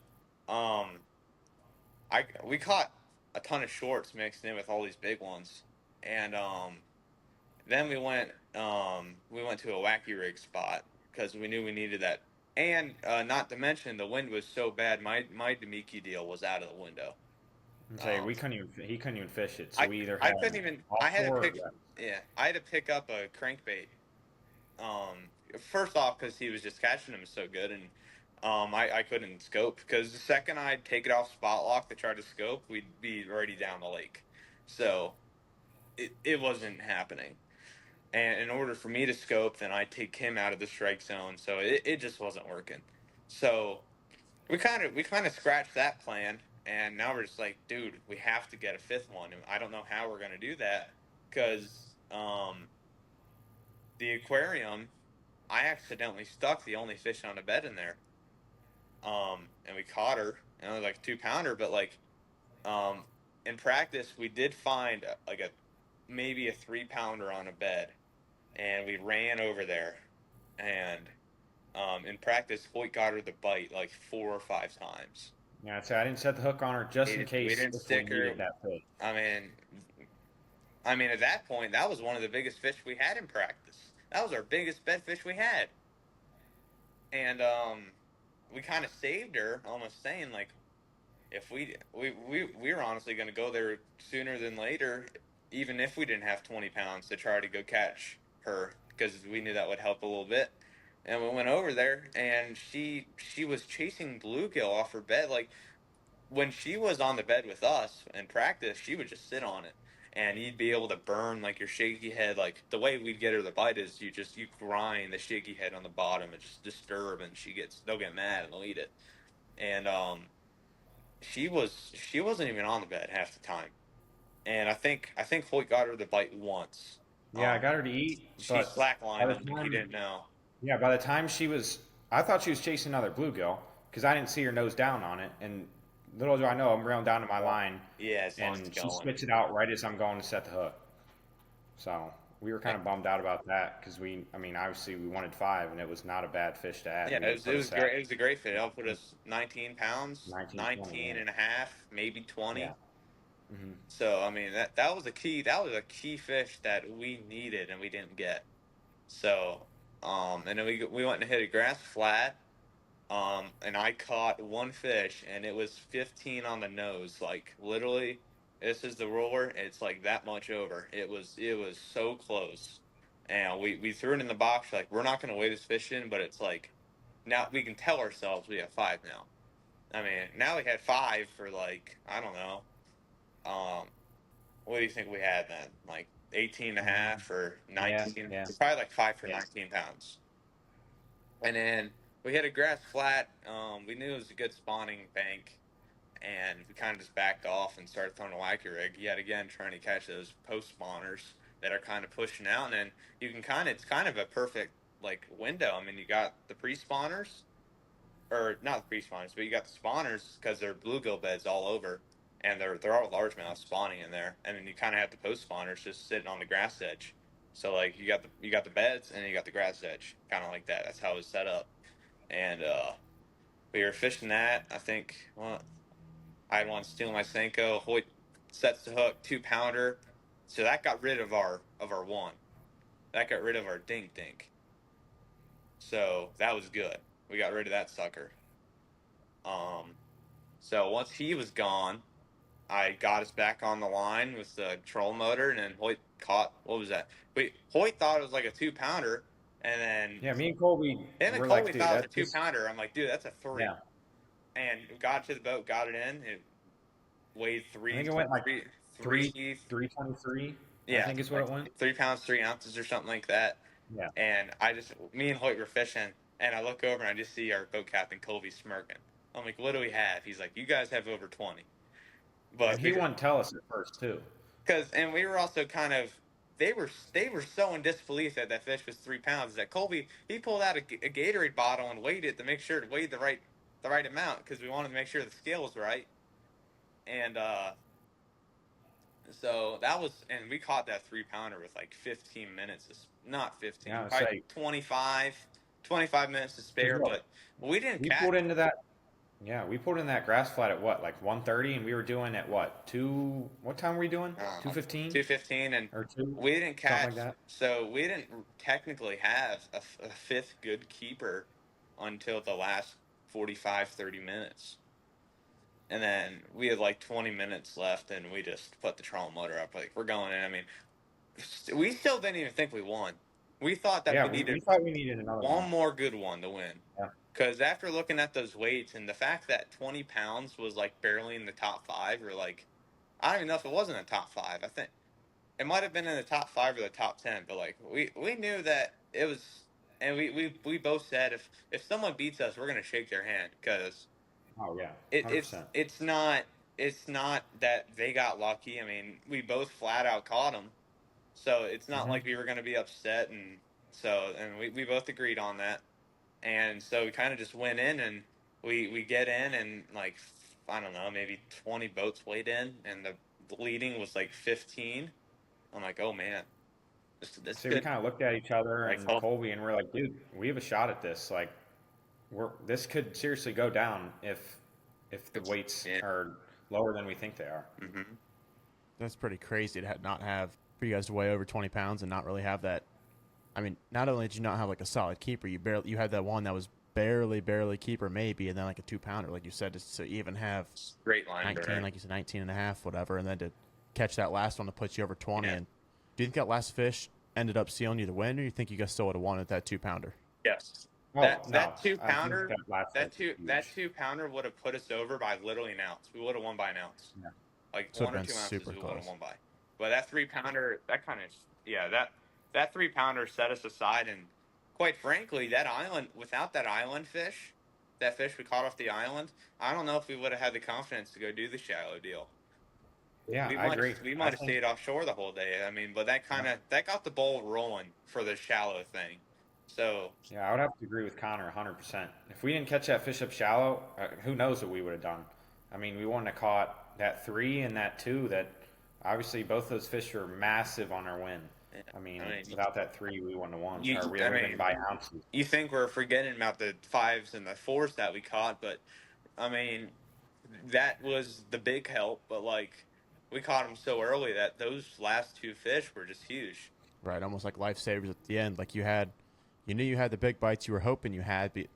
um, we caught a ton of shorts mixed in with all these big ones, and then we went to a wacky rig spot because we knew we needed that. And not to mention the wind was so bad, my Demiki deal was out of the window. I'm saying Um, we couldn't even he couldn't even fish it, so I we either I had couldn't even. I had to offshore or pick. wet. Yeah, I had to pick up a crankbait. First off, because he was just catching them so good, and I couldn't scope because the second I'd take it off spot lock to try to scope, we'd be already down the lake. So it wasn't happening. And in order for me to scope, then I take him out of the strike zone. So it just wasn't working. So we kind of scratched that plan, and now we're just like, dude, we have to get a fifth one. And I don't know how we're gonna do that because the aquarium, I accidentally stuck the only fish on the bed in there. And we caught her, and it was like a 2 pounder, but like, um, in practice, we did find like a maybe a 3 pounder on a bed, and we ran over there, and in practice, Hoyt got her the bite like 4 or 5 times. Yeah, I'd say I didn't set the hook on her just in We case didn't if we stick her. needed that fish. I mean, at that point, that was one of the biggest fish we had in practice. That was our biggest bed fish we had, and we kind of saved her, almost saying like, if we were honestly going to go there sooner than later, even if we didn't have 20 pounds to try to go catch her, because we knew that would help a little bit. And we went over there, and she was chasing bluegill off her bed. Like, when she was on the bed with us in practice, she would just sit on it, and you'd be able to burn like your shaky head. Like, the way we'd get her to bite is you grind the shaky head on the bottom and just disturb, and they'll get mad and they'll eat it. And she wasn't even on the bed half the time. And I think Hoyt got her the bite once. Yeah, I got her to eat, She but by slacklined the him like he time, didn't know. yeah, by the time I thought she was chasing another bluegill because I didn't see her nose down on it. And little do I know, I'm reeling down to my line, Yeah, as long as and it's she going. spits it out right as I'm going to set the hook. So we were kind of bummed out about that because I mean, obviously we wanted 5, and it was not a bad fish to add. Yeah, I mean, it put was us great. at It was a great fit. It'll put us 19 pounds, 19, 20. 19 and a half, maybe Yeah. 20. Hmm. So I mean that was a key. That was a key fish that we needed and we didn't get. So and then we went and hit a grass flat. And I caught one fish, and it was 15 on the nose. Like, literally, this is the roller. It's like that much over. It was so close, and we threw it in the box. Like, we're not gonna weigh this fish in, but it's like, now we can tell ourselves we have 5 now. I mean, now we had 5 for like, I don't know. Um, what do you think we had then? Like 18 and a half or Yeah, 19? yeah, Probably like 5 for yeah. 19 pounds. And then we hit a grass flat. We knew it was a good spawning bank, and we kind of just backed off and started throwing a wacky rig yet again, trying to catch those post spawners that are kind of pushing out. And then it's kind of a perfect like window. I mean, you got the pre spawners, or not the pre spawners, but you got the spawners because they're bluegill beds all over, and they're all largemouth spawning in there. And then you kind of have the post spawners just sitting on the grass edge. So like you got the beds and then you got the grass edge, kind of like that. That's how it was set up. And we were fishing that. I think, well, I had one steal my Senko. Hoyt sets the hook, 2 pounder. So that got rid of our one. That got rid of our dink dink. So that was good. We got rid of that sucker. Um, so once he was gone, I got us back on the line with the troll motor, and then Hoyt caught, what was that? Hoyt thought it was like a 2 pounder, and then Yeah, me and Colby him and were like, Colby dude, thought it was that's a two just pounder. I'm like, dude, that's a 3. yeah. And we got to the boat, got it in. It weighed I think it went like three, three, three, 323. I yeah, think is what like it went. 3 pounds, 3 ounces, or something like that. Yeah. And me and Hoyt were fishing, and I look over and I just see our boat captain Colby smirking. I'm like, what do we have? He's like, you guys have over 20. And But he wouldn't tell us at first too. and we were also kind of, they were so in disbelief that that fish was 3 pounds that Colby, he pulled out a Gatorade bottle and weighed it to make sure it weighed the right amount, because we wanted to make sure the scale was right. And so that was, and we caught that 3 pounder with like 15 minutes, not 15, Yeah, I probably say 25 minutes to because spare. look, But we didn't we catch. pulled into that. Yeah, we pulled in that grass flat at what, like 1:30, and we were doing at what 2? What time were we doing? 2:15 2:15, and or 2, we didn't something like catch. that. So we didn't technically have a fifth good keeper until the last 45, 30 minutes. And then we had like 20 minutes left, and we just put the trolling motor up. Like, we're going in. I mean, we still didn't even think we won. We thought that Yeah, we we needed thought we needed another one one. more good one to win. Yeah. Because after looking at those weights and the fact that 20 pounds was like barely in the top 5, or like, I don't even know if it was in the top 5. I think it might have been in the top 5 or the top 10. But like, we knew that it was, and we both said, if someone beats us, we're gonna shake their hand, because Oh yeah, it, it's 100%. it's not it's not that they got lucky. I mean, we both flat out caught them, so it's not Hmm. like we were gonna be upset and So, and we both agreed on that. And so we kind of just went in, and we get in, and like, I don't know, maybe 20 boats weighed in, and the leading was like 15. I'm like, oh man, this So we could, kind of looked at each other like, and Colby, and we're like, dude, we have a shot at this. Like, this could seriously go down if the weights yeah. are lower than we think they are. Mm-hmm. That's pretty crazy to not have for you guys to weigh over 20 pounds and not really have that. I mean, not only did you not have like a solid keeper, you had that one that was barely keeper maybe, and then like a 2-pounder, like you said, to even have Great line 19, burner. like you said, 19 and a half, whatever, and then to catch that last one to put you over 20. Yeah. And do you think that last fish ended up sealing you the win, or you think you guys still would have wanted that 2-pounder? Yes. Oh, That no, that two I think pounder last that fight was huge. 2-pounder would have put us over by literally an ounce. We would have won by an ounce. Yeah. Like So 1 it'd or been 2 ounces super we would have close. won by. But that 3-pounder, that kind of, yeah, that 3-pounder set us aside. And quite frankly, that island, without that island fish, that fish we caught off the island, I don't know if we would have had the confidence to go do the shallow deal. Yeah, We I might agree. we I might have think stayed offshore the whole day. I mean, but that kind of that got the ball rolling for the shallow thing. So yeah, I would have to agree with Connor 100%. If we didn't catch that fish up shallow, who knows what we would have done? I mean, we wouldn't have caught that 3 and that 2. That obviously both those fish were massive on our win. yeah, I mean, I mean, without that 3, we wouldn't have won, you, or we I would have been mean, by ounces. you think we're forgetting about the 5s and the 4s that we caught, but I mean, that was the big help. But like, we caught them so early that those last 2 fish were just huge. Right, almost like lifesavers at the end. Like you knew you had the big bites you were hoping you had, but it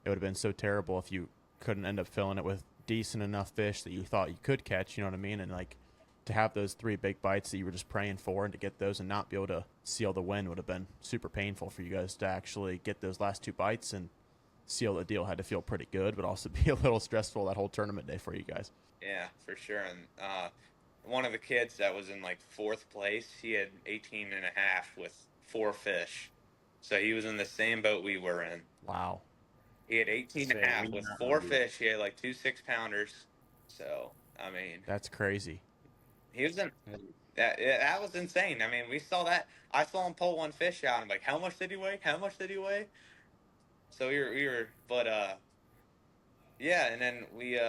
would have been so terrible if you couldn't end up filling it with decent enough fish that you thought you could catch. You know what I mean? And like to have those 3 big bites that you were just praying for, and to get those and not be able to seal the win would have been super painful for you guys to actually get those last 2 bites and seal the deal. Had to feel pretty good, but also be a little stressful that whole tournament day for you guys. Yeah, for sure. And one of the kids that was in like 4th place, he had 18 and a half with 4 fish. So he was in the same boat we were in. Wow. He had 18 and a half with 4 fish. He had like 2 6-pounders. So, I mean, That's crazy. he was in that was insane. I mean, we saw that. I saw him pull one fish out. I'm like, how much did he weigh? How much did he weigh? So but yeah, and then we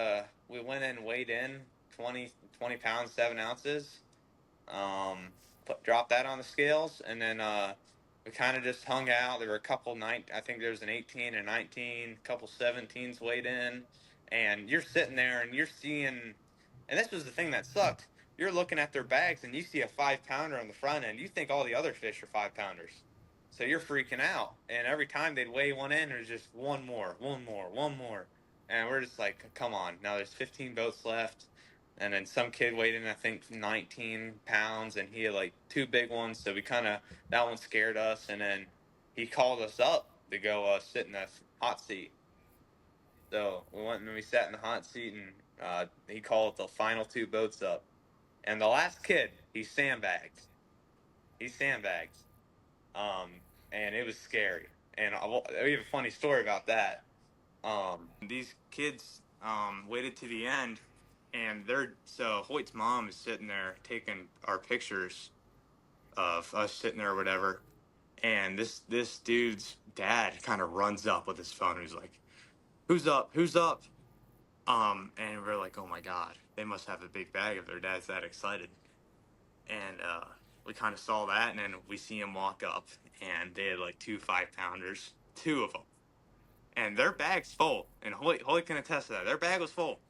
went and weighed in 20 pounds 7 ounces. Dropped that on the scales, and then we kind of just hung out. There were a couple I think there was an 18 and 19, a couple 17s weighed in, and you're sitting there and you're seeing, and this was the thing that sucked. You're looking at their bags and you see a 5-pounder on the front end. You think all the other fish are 5-pounders, so you're freaking out. And every time they'd weigh one in, there's just one more, and we're just like, come on. Now there's 15 boats left. And then some kid weighed in, I think, 19 pounds, and he had like 2 big ones. So that one scared us. And then he called us up to go sit in the hot seat. So we went and we sat in the hot seat, and he called the final 2 boats up. And the last kid, he sandbagged. And it was scary. And we have a funny story about that. These kids waited to the end. And so Hoyt's mom is sitting there taking our pictures of us sitting there or whatever. And this dude's dad kind of runs up with his phone. And he's like, "Who's up? Who's up?" And we're like, "Oh my God, they must have a big bag if their dad's that excited." And we kind of saw that, and then we see him walk up, and they had like 2 5-pounders, 2 of them, and their bag's full. And Hoyt can attest to that. Their bag was full.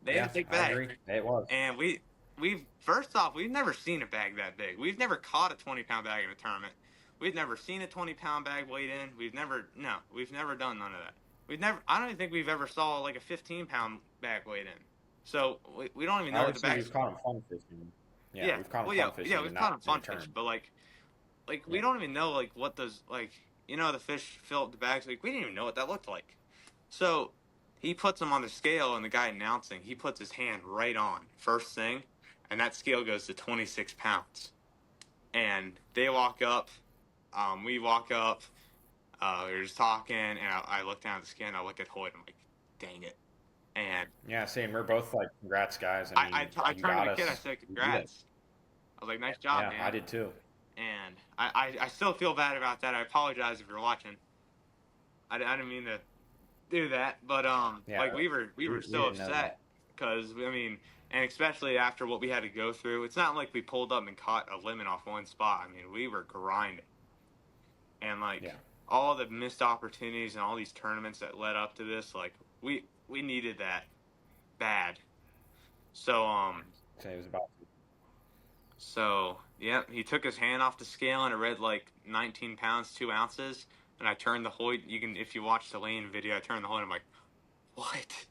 They had a big I bag. agree. It was. And we've first off, we've never seen a bag that big. We've never caught a 20-pound bag in a tournament. We've never seen a 20-pound bag weighed in. We've never done none of that. I don't even think we've ever saw like a 15-pound bag weighed in. So we don't even know what the Obviously, bag. we've caught them fun fishing. Yeah, we've caught them fun fishing. Yeah, we've caught them fun fish, but we Yeah. don't even know like what those the fish fill up the bags. Like we didn't even know what that looked like. So he puts them on the scale, and the guy announcing, he puts his hand right on first thing, and that scale goes to 26 pounds. And they walk up, we walk up, we were just talking, and I look down at the scale, and I look at Hoyt, I'm like, dang it. And Yeah, same. We're both like, congrats, guys. I mean, I you turned got to the kid, I us. said, You did it. congrats. I was like, nice job, Yeah, man. I did too. and I still feel bad about that. I apologize if you're watching. I didn't mean to do that, but Yeah, like we were we so didn't know upset that. because I mean, and especially after what we had to go through, it's not like we pulled up and caught a limit off one spot. I mean, we were grinding, and Yeah, like all the missed opportunities and all these tournaments that led up to this, like we needed that bad. So so it was about. so yeah, he took his hand off the scale and it read like 19 pounds 2 ounces. And I turned the Hoyt. You can, if you watch the lane video, I turned the Hoyt. I'm like, what?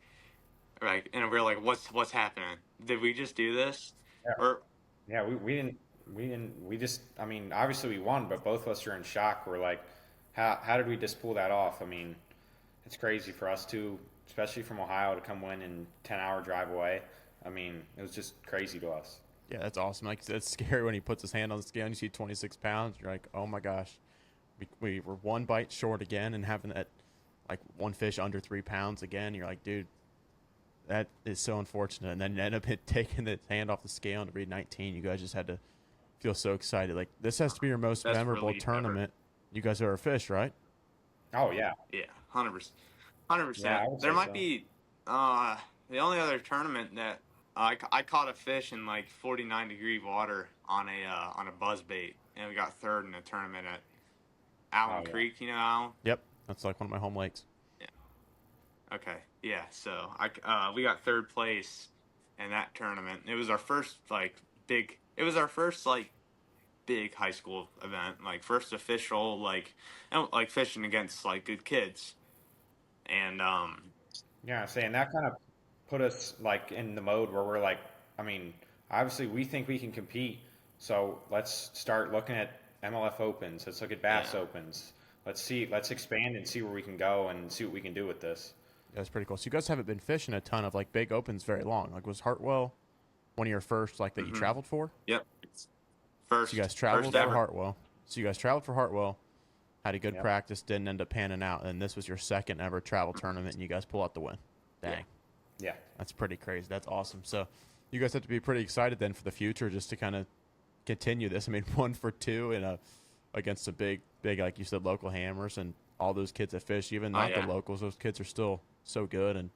Right, and we're like, what's happening? Did we just do this? Yeah, Or yeah, we just, I mean, obviously we won, but both of us are in shock. We're like, how did we just pull that off? I mean, it's crazy for us too, especially from Ohio to come win in 10-hour drive away. I mean, it was just crazy to us. Yeah, that's awesome. Like it's scary when he puts his hand on the scale and you see 26 pounds. You're like, oh my gosh, we were one bite short again, and having that like one fish under 3 pounds again. You're like, dude, that is so unfortunate. And then you end up taking the hand off the scale and to read 19. You guys just had to feel so excited. Like this has to be your most best memorable relief ever. tournament you guys ever fished, right? Oh yeah, Yeah, 100%. Hundred yeah, percent. I would There say might so. be uh the only other tournament that I caught a fish in like 49-degree water on a buzz bait, and we got third in the tournament at Oh Allen yeah, Creek. You know Allen? Yep, that's like one of my home lakes. Yeah. Okay. Yeah. So we got third place in that tournament. It was our first like big. It was our first like big high school event, like first official like fishing against like good kids, and yeah. Saying that kind of put us like in the mode where we're like, I mean, obviously we think we can compete, so let's start looking at MLF opens. Let's look at Bass yeah. opens. Let's expand and see where we can go and see what we can do with this. Yeah, that's pretty cool. So you guys haven't been fishing a ton of like big opens very long. Like was Hartwell one of your first like that you Mm-hmm. traveled for? Yep. So you guys First traveled for ever. Hartwell. So you guys traveled for Hartwell, had a good Yep. practice, didn't end up panning out, and this was your second ever travel tournament, and you guys pull out the win. Yeah. Dang, Yeah. that's pretty crazy. That's awesome. So you guys have to be pretty excited then for the future, just to kind of continue this. I mean, 1 for 2 in a against a big like you said local hammers and all those kids that fish, even Oh not the yeah. locals. Those kids are still so good, and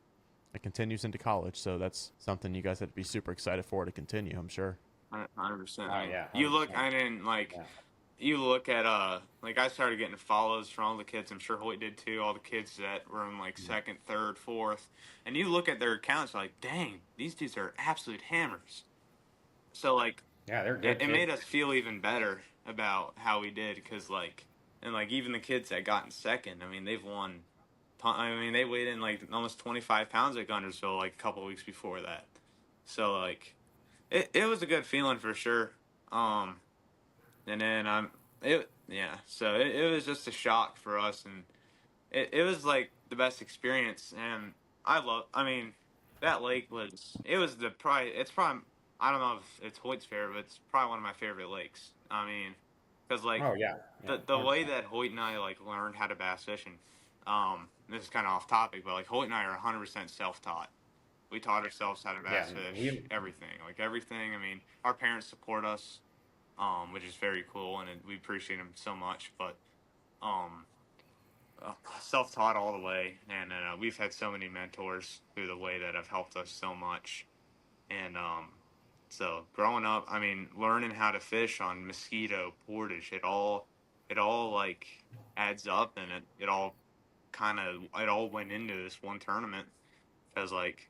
it continues into college. So that's something you guys have to be super excited for to continue. I'm sure. 100%. I Oh mean, yeah. you look. 100%. I didn't like. Yeah. You look at like I started getting follows from all the kids. I'm sure Hoyt did too. All the kids that were in like second, third, fourth, and you look at their accounts like, dang, these dudes are absolute hammers. So like, Yeah, they're it, good it kids. made us feel even better about how we did because like, and like even the kids that got in second. I mean, they've won. I mean, they weighed in like almost 25 pounds at Guntersville like a couple of weeks before that. So like, it was a good feeling for sure. Um, and then it yeah, so it was just a shock for us, and it was like the best experience, and I mean, that lake was it was the probably it's probably I don't know if it's Hoyt's favorite, but it's probably one of my favorite lakes. I mean, because like Oh yeah. Yeah. the way 100%. that Hoyt and I like learned how to bass fishing, this is kind of off topic, but like Hoyt and I are 100% self taught. We taught ourselves how to Yeah. bass fish, We. everything, like everything. I mean, our parents support us, which is very cool, and we appreciate them so much. But um, self-taught all the way, and we've had so many mentors through the way that have helped us so much. And so growing up, I mean, learning how to fish on Mosquito, Portage, it all like adds up, and it all went into this one tournament because like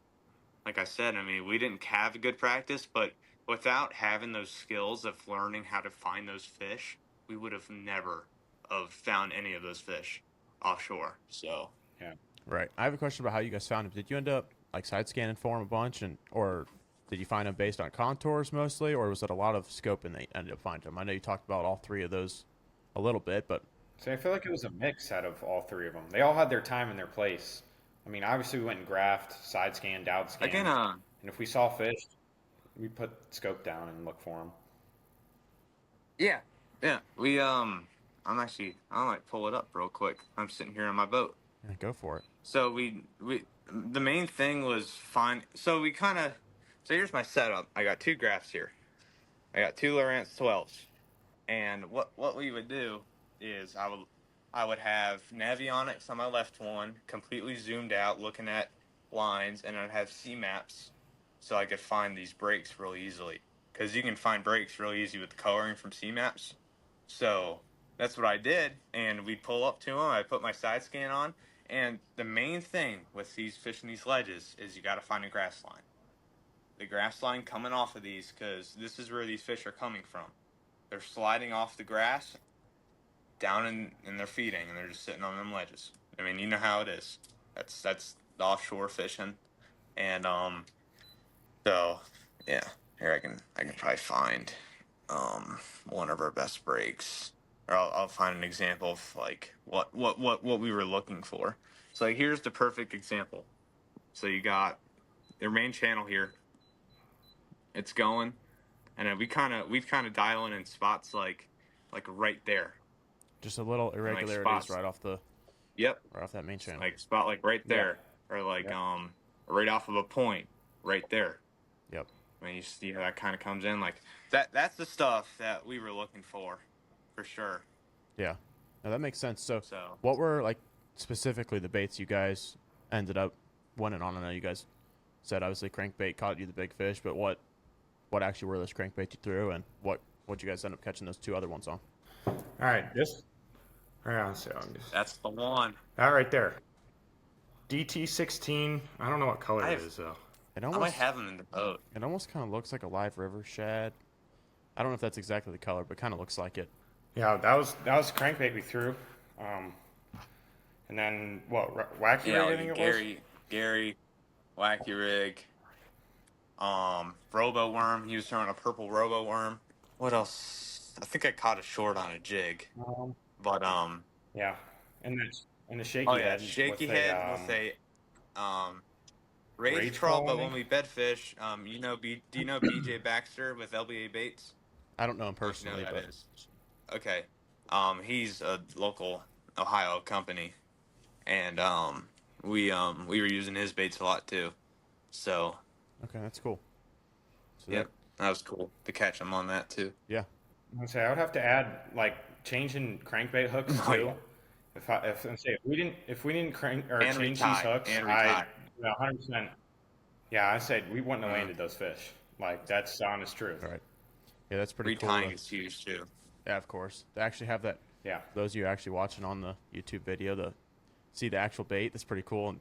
I said, I mean, we didn't have a good practice, but without having those skills of learning how to find those fish, we would have never have found any of those fish offshore. So Yeah. Right. I have a question about how you guys found him. Did you end up like side scanning for him a bunch, and or did you find him based on contours mostly, or was it a lot of scoping that you ended up finding him? I know you talked about all three of those a little bit, but So I feel like it was a mix out of all three of them. They all had their time and their place. I mean, obviously we went and graphed, side scanned, out I can, scanned, and if we saw fish, we put scope down and look for them. yeah, yeah, I might pull it up real quick. I'm sitting here in my boat. yeah, go for it. So the main thing was find. So here's my setup. I got two graphs here. I got two Lowrance 12s. And what we would do is I would have Navionics on my left one, completely zoomed out, looking at lines, and I'd have C maps, so I could find these breaks real easily. Because you can find breaks real easy with the coloring from C maps. So that's what I did, and we'd pull up to them. I put my side scan on, and the main thing with these fishing these ledges is you got to find a grass line. The grass line coming off of these, because this is where these fish are coming from. They're sliding off the grass down and they're feeding, and they're just sitting on them ledges. I mean, you know how it is. That's the offshore fishing, and so yeah. Here I can probably find one of our best breaks, or I'll find an example of like what we were looking for. So like here's the perfect example. So you got their main channel here. It's going, and then we've kind of dialing in spots like right there. Just a little irregularities spots. right off the Yep. right off that main channel. Like spot like right there, or like right off of a point right there. Yep. I mean, you see how that kind of comes in like that. That's the stuff that we were looking for sure. Yeah. No, that makes sense. So, So what were like specifically the baits you guys ended up winning on? I know you guys said obviously crankbait caught you the big fish, but what actually were those crankbaits you threw, and what you guys end up catching those two other ones on? All right, this. Right on, so that's the one. That right there. DT16. I don't know what color it is though. It I almost might have them in the boat. It almost kind of looks like a live river shad. I don't know if that's exactly the color, but kind of looks like it. Yeah, that was crankbait we threw. And then what? Wacky rig, I think it was. Gary, wacky rig. Robo worm. He was throwing a purple robo worm. What else? I think I caught a short on a jig. But yeah, and the shaky head. Shaky head with a rage trawl. But when we bed fish, do you know BJ Baxter with LBA Baits? I don't know him personally, but okay. He's a local Ohio company, and we were using his baits a lot too. So okay, that's cool. So yeah, that was cool to catch him on that too. Yeah. I would have to add like changing crankbait hooks too. If we didn't crank or and change these hooks, 100%. Yeah, I said we wouldn't have landed those fish. Like that's the honest truth. All right. Yeah, that's pretty cool. Retying is huge too. Yeah, of course. They actually have that. Yeah. Those of you actually watching on the YouTube video, to see the actual bait, that's pretty cool. And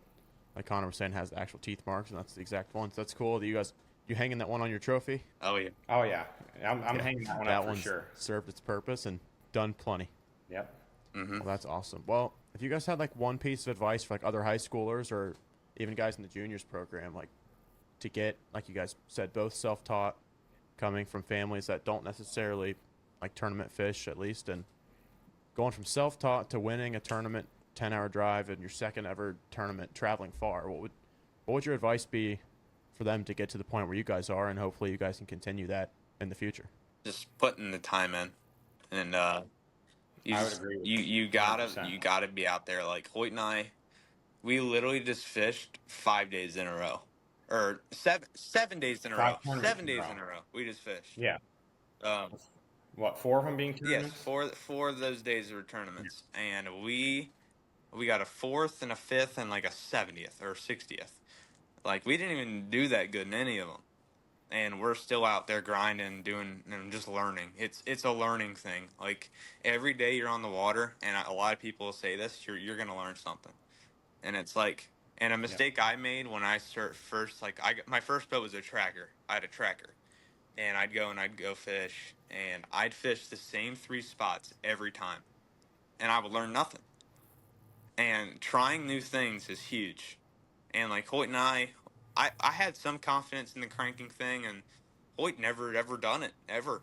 like Connor was saying, has the actual teeth marks, and that's the exact ones. That's cool. You hanging that one on your trophy? Oh yeah. Oh yeah. I'm hanging that one up for sure. Served its purpose and done plenty. Yep. Well, that's awesome. Well, if you guys had like one piece of advice for like other high schoolers or even guys in the juniors program, like to get, like you guys said, both self-taught, coming from families that don't necessarily like tournament fish at least, and going from self-taught to winning a tournament 10-hour drive and your second ever tournament, traveling far, what would your advice be for them to get to the point where you guys are, and hopefully you guys can continue that in the future? Just putting the time in, and I would agree with you gotta be out there. Like Hoyt and I, we literally just fished 5 days in a row, or seven days in a row. 7 days in a row. We just fished. Yeah. What, 4 of them being tournaments? Yes, four of those days were tournaments, and we got a 4th and a 5th and like a 70th or 60th. Like we didn't even do that good in any of them, and we're still out there grinding, doing, and just learning. It's a learning thing. Like every day you're on the water, and a lot of people say this, you're gonna learn something, and it's like, and a mistake I made when I first, like my first boat was a tracker. I had a tracker, and I'd go fish, and I'd fish the same 3 spots every time, and I would learn nothing. And trying new things is huge. And like Hoyt and I had some confidence in the cranking thing, and Hoyt never ever done it ever.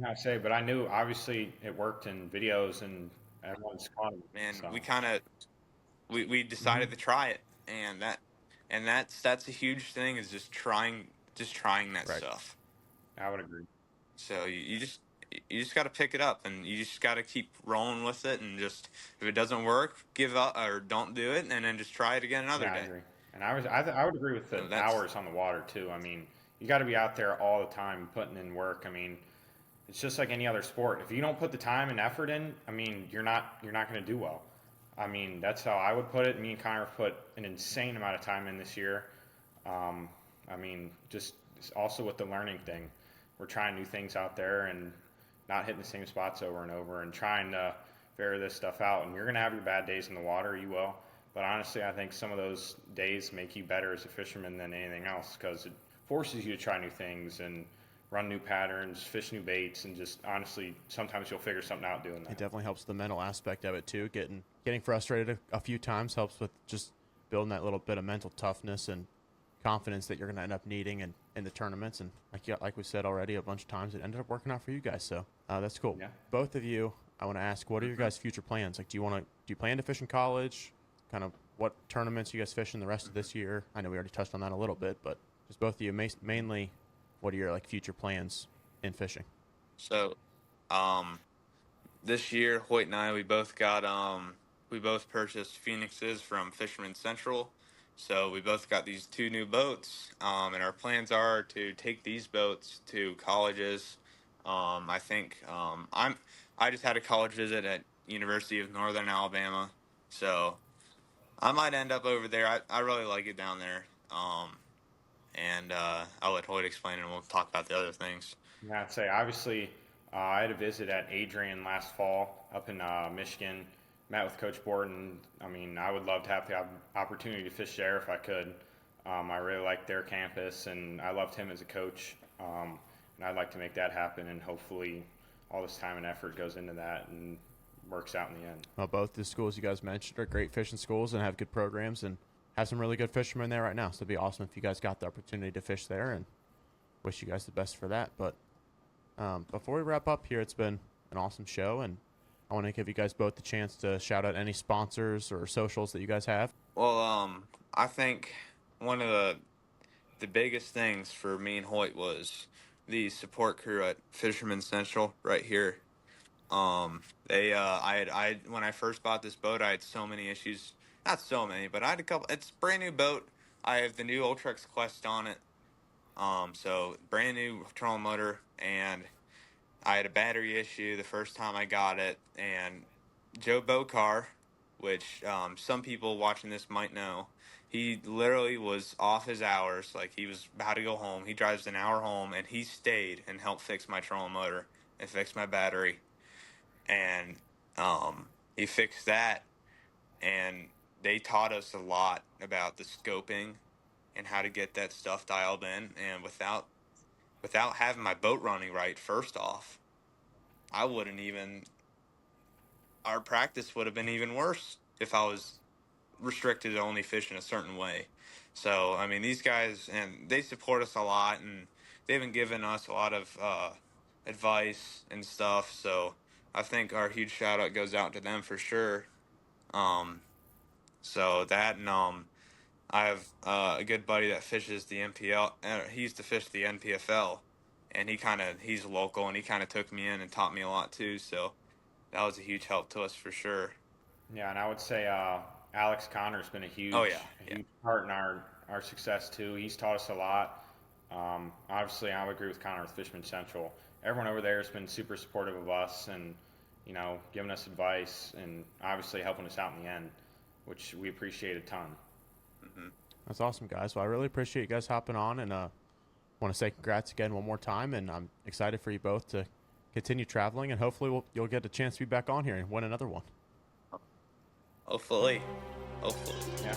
I say, but I knew obviously it worked in videos and everyone's caught it. And so. we decided to try it, and that's a huge thing, is just trying that stuff. I would agree. So you just got to pick it up, and you just got to keep rolling with it, and just if it doesn't work, give up or don't do it, and then just try it again another day. I agree. And I would agree with the hours on the water too. I mean, you got to be out there all the time putting in work. I mean, it's just like any other sport. If you don't put the time and effort in, I mean, you're not going to do well. I mean, that's how I would put it. Me and Connor have put an insane amount of time in this year. I mean, just also with the learning thing, we're trying new things out there and not hitting the same spots over and over and trying to figure this stuff out. And you're going to have your bad days in the water, you will. But honestly, I think some of those days make you better as a fisherman than anything else, because it forces you to try new things and run new patterns, fish new baits, and just honestly, sometimes you'll figure something out doing that. It definitely helps the mental aspect of it too. Getting frustrated a few times helps with just building that little bit of mental toughness and confidence that you're going to end up needing in the tournaments. And like we said already a bunch of times, it ended up working out for you guys. So that's cool. Yeah. Both of you, I want to ask, what are your guys' future plans? Like, do you plan to fish in college? Kind of what tournaments you guys fish in the rest of this year? I know we already touched on that a little bit, but just both of you, mainly, what are your like future plans in fishing? So, this year, Hoyt and I, we both purchased Phoenixes from Fisherman Central. So we both got these 2 new boats, and our plans are to take these boats to colleges. I think I just had a college visit at University of Northern Alabama, so I might end up over there. I really like it down there. And I'll let Hoyt explain, and we'll talk about the other things. Yeah, I'd say obviously I had a visit at Adrian last fall up in Michigan. Met with Coach Borden. I mean, I would love to have the opportunity to fish there if I could. I really liked their campus, and I loved him as a coach. And I'd like to make that happen, and hopefully all this time and effort goes into that and works out in the end. Well, both the schools you guys mentioned are great fishing schools and have good programs and have some really good fishermen there right now. So it'd be awesome if you guys got the opportunity to fish there, and wish you guys the best for that. But before we wrap up here, it's been an awesome show, and I want to give you guys both the chance to shout out any sponsors or socials that you guys have. Well, I think one of the biggest things for me and Hoyt was the support crew at Fisherman Central right here. I when I first bought this boat, I had so many issues. Not so many, but I had a couple. It's a brand new boat. I have the new Ultrex Quest on it. So brand new trolling motor, and I had a battery issue the first time I got it, and Joe Bokar, which some people watching this might know, he literally was off his hours, like he was about to go home. He drives an hour home, and he stayed and helped fix my trolling motor and fix my battery, and he fixed that, and they taught us a lot about the scoping and how to get that stuff dialed in, and without having my boat running right, first off, our practice would have been even worse if I was restricted to only fishing a certain way. So, I mean, these guys, and they support us a lot, and they've been giving us a lot of advice and stuff. So I think our huge shout out goes out to them for sure. So that, and I have a good buddy that fishes the NPL. He used to fish the NPFL, and he's local, and he kind of took me in and taught me a lot too. So that was a huge help to us for sure. Yeah, and I would say Alex Connor's been a huge part in our success too. He's taught us a lot. Obviously, I would agree with Connor with Fisherman Central. Everyone over there has been super supportive of us, and giving us advice, and obviously helping us out in the end, which we appreciate a ton. Mm-hmm. That's awesome, guys. Well, I really appreciate you guys hopping on, and want to say congrats again one more time, and I'm excited for you both to continue traveling, and hopefully you'll get a chance to be back on here and win another one. Hopefully. Yeah.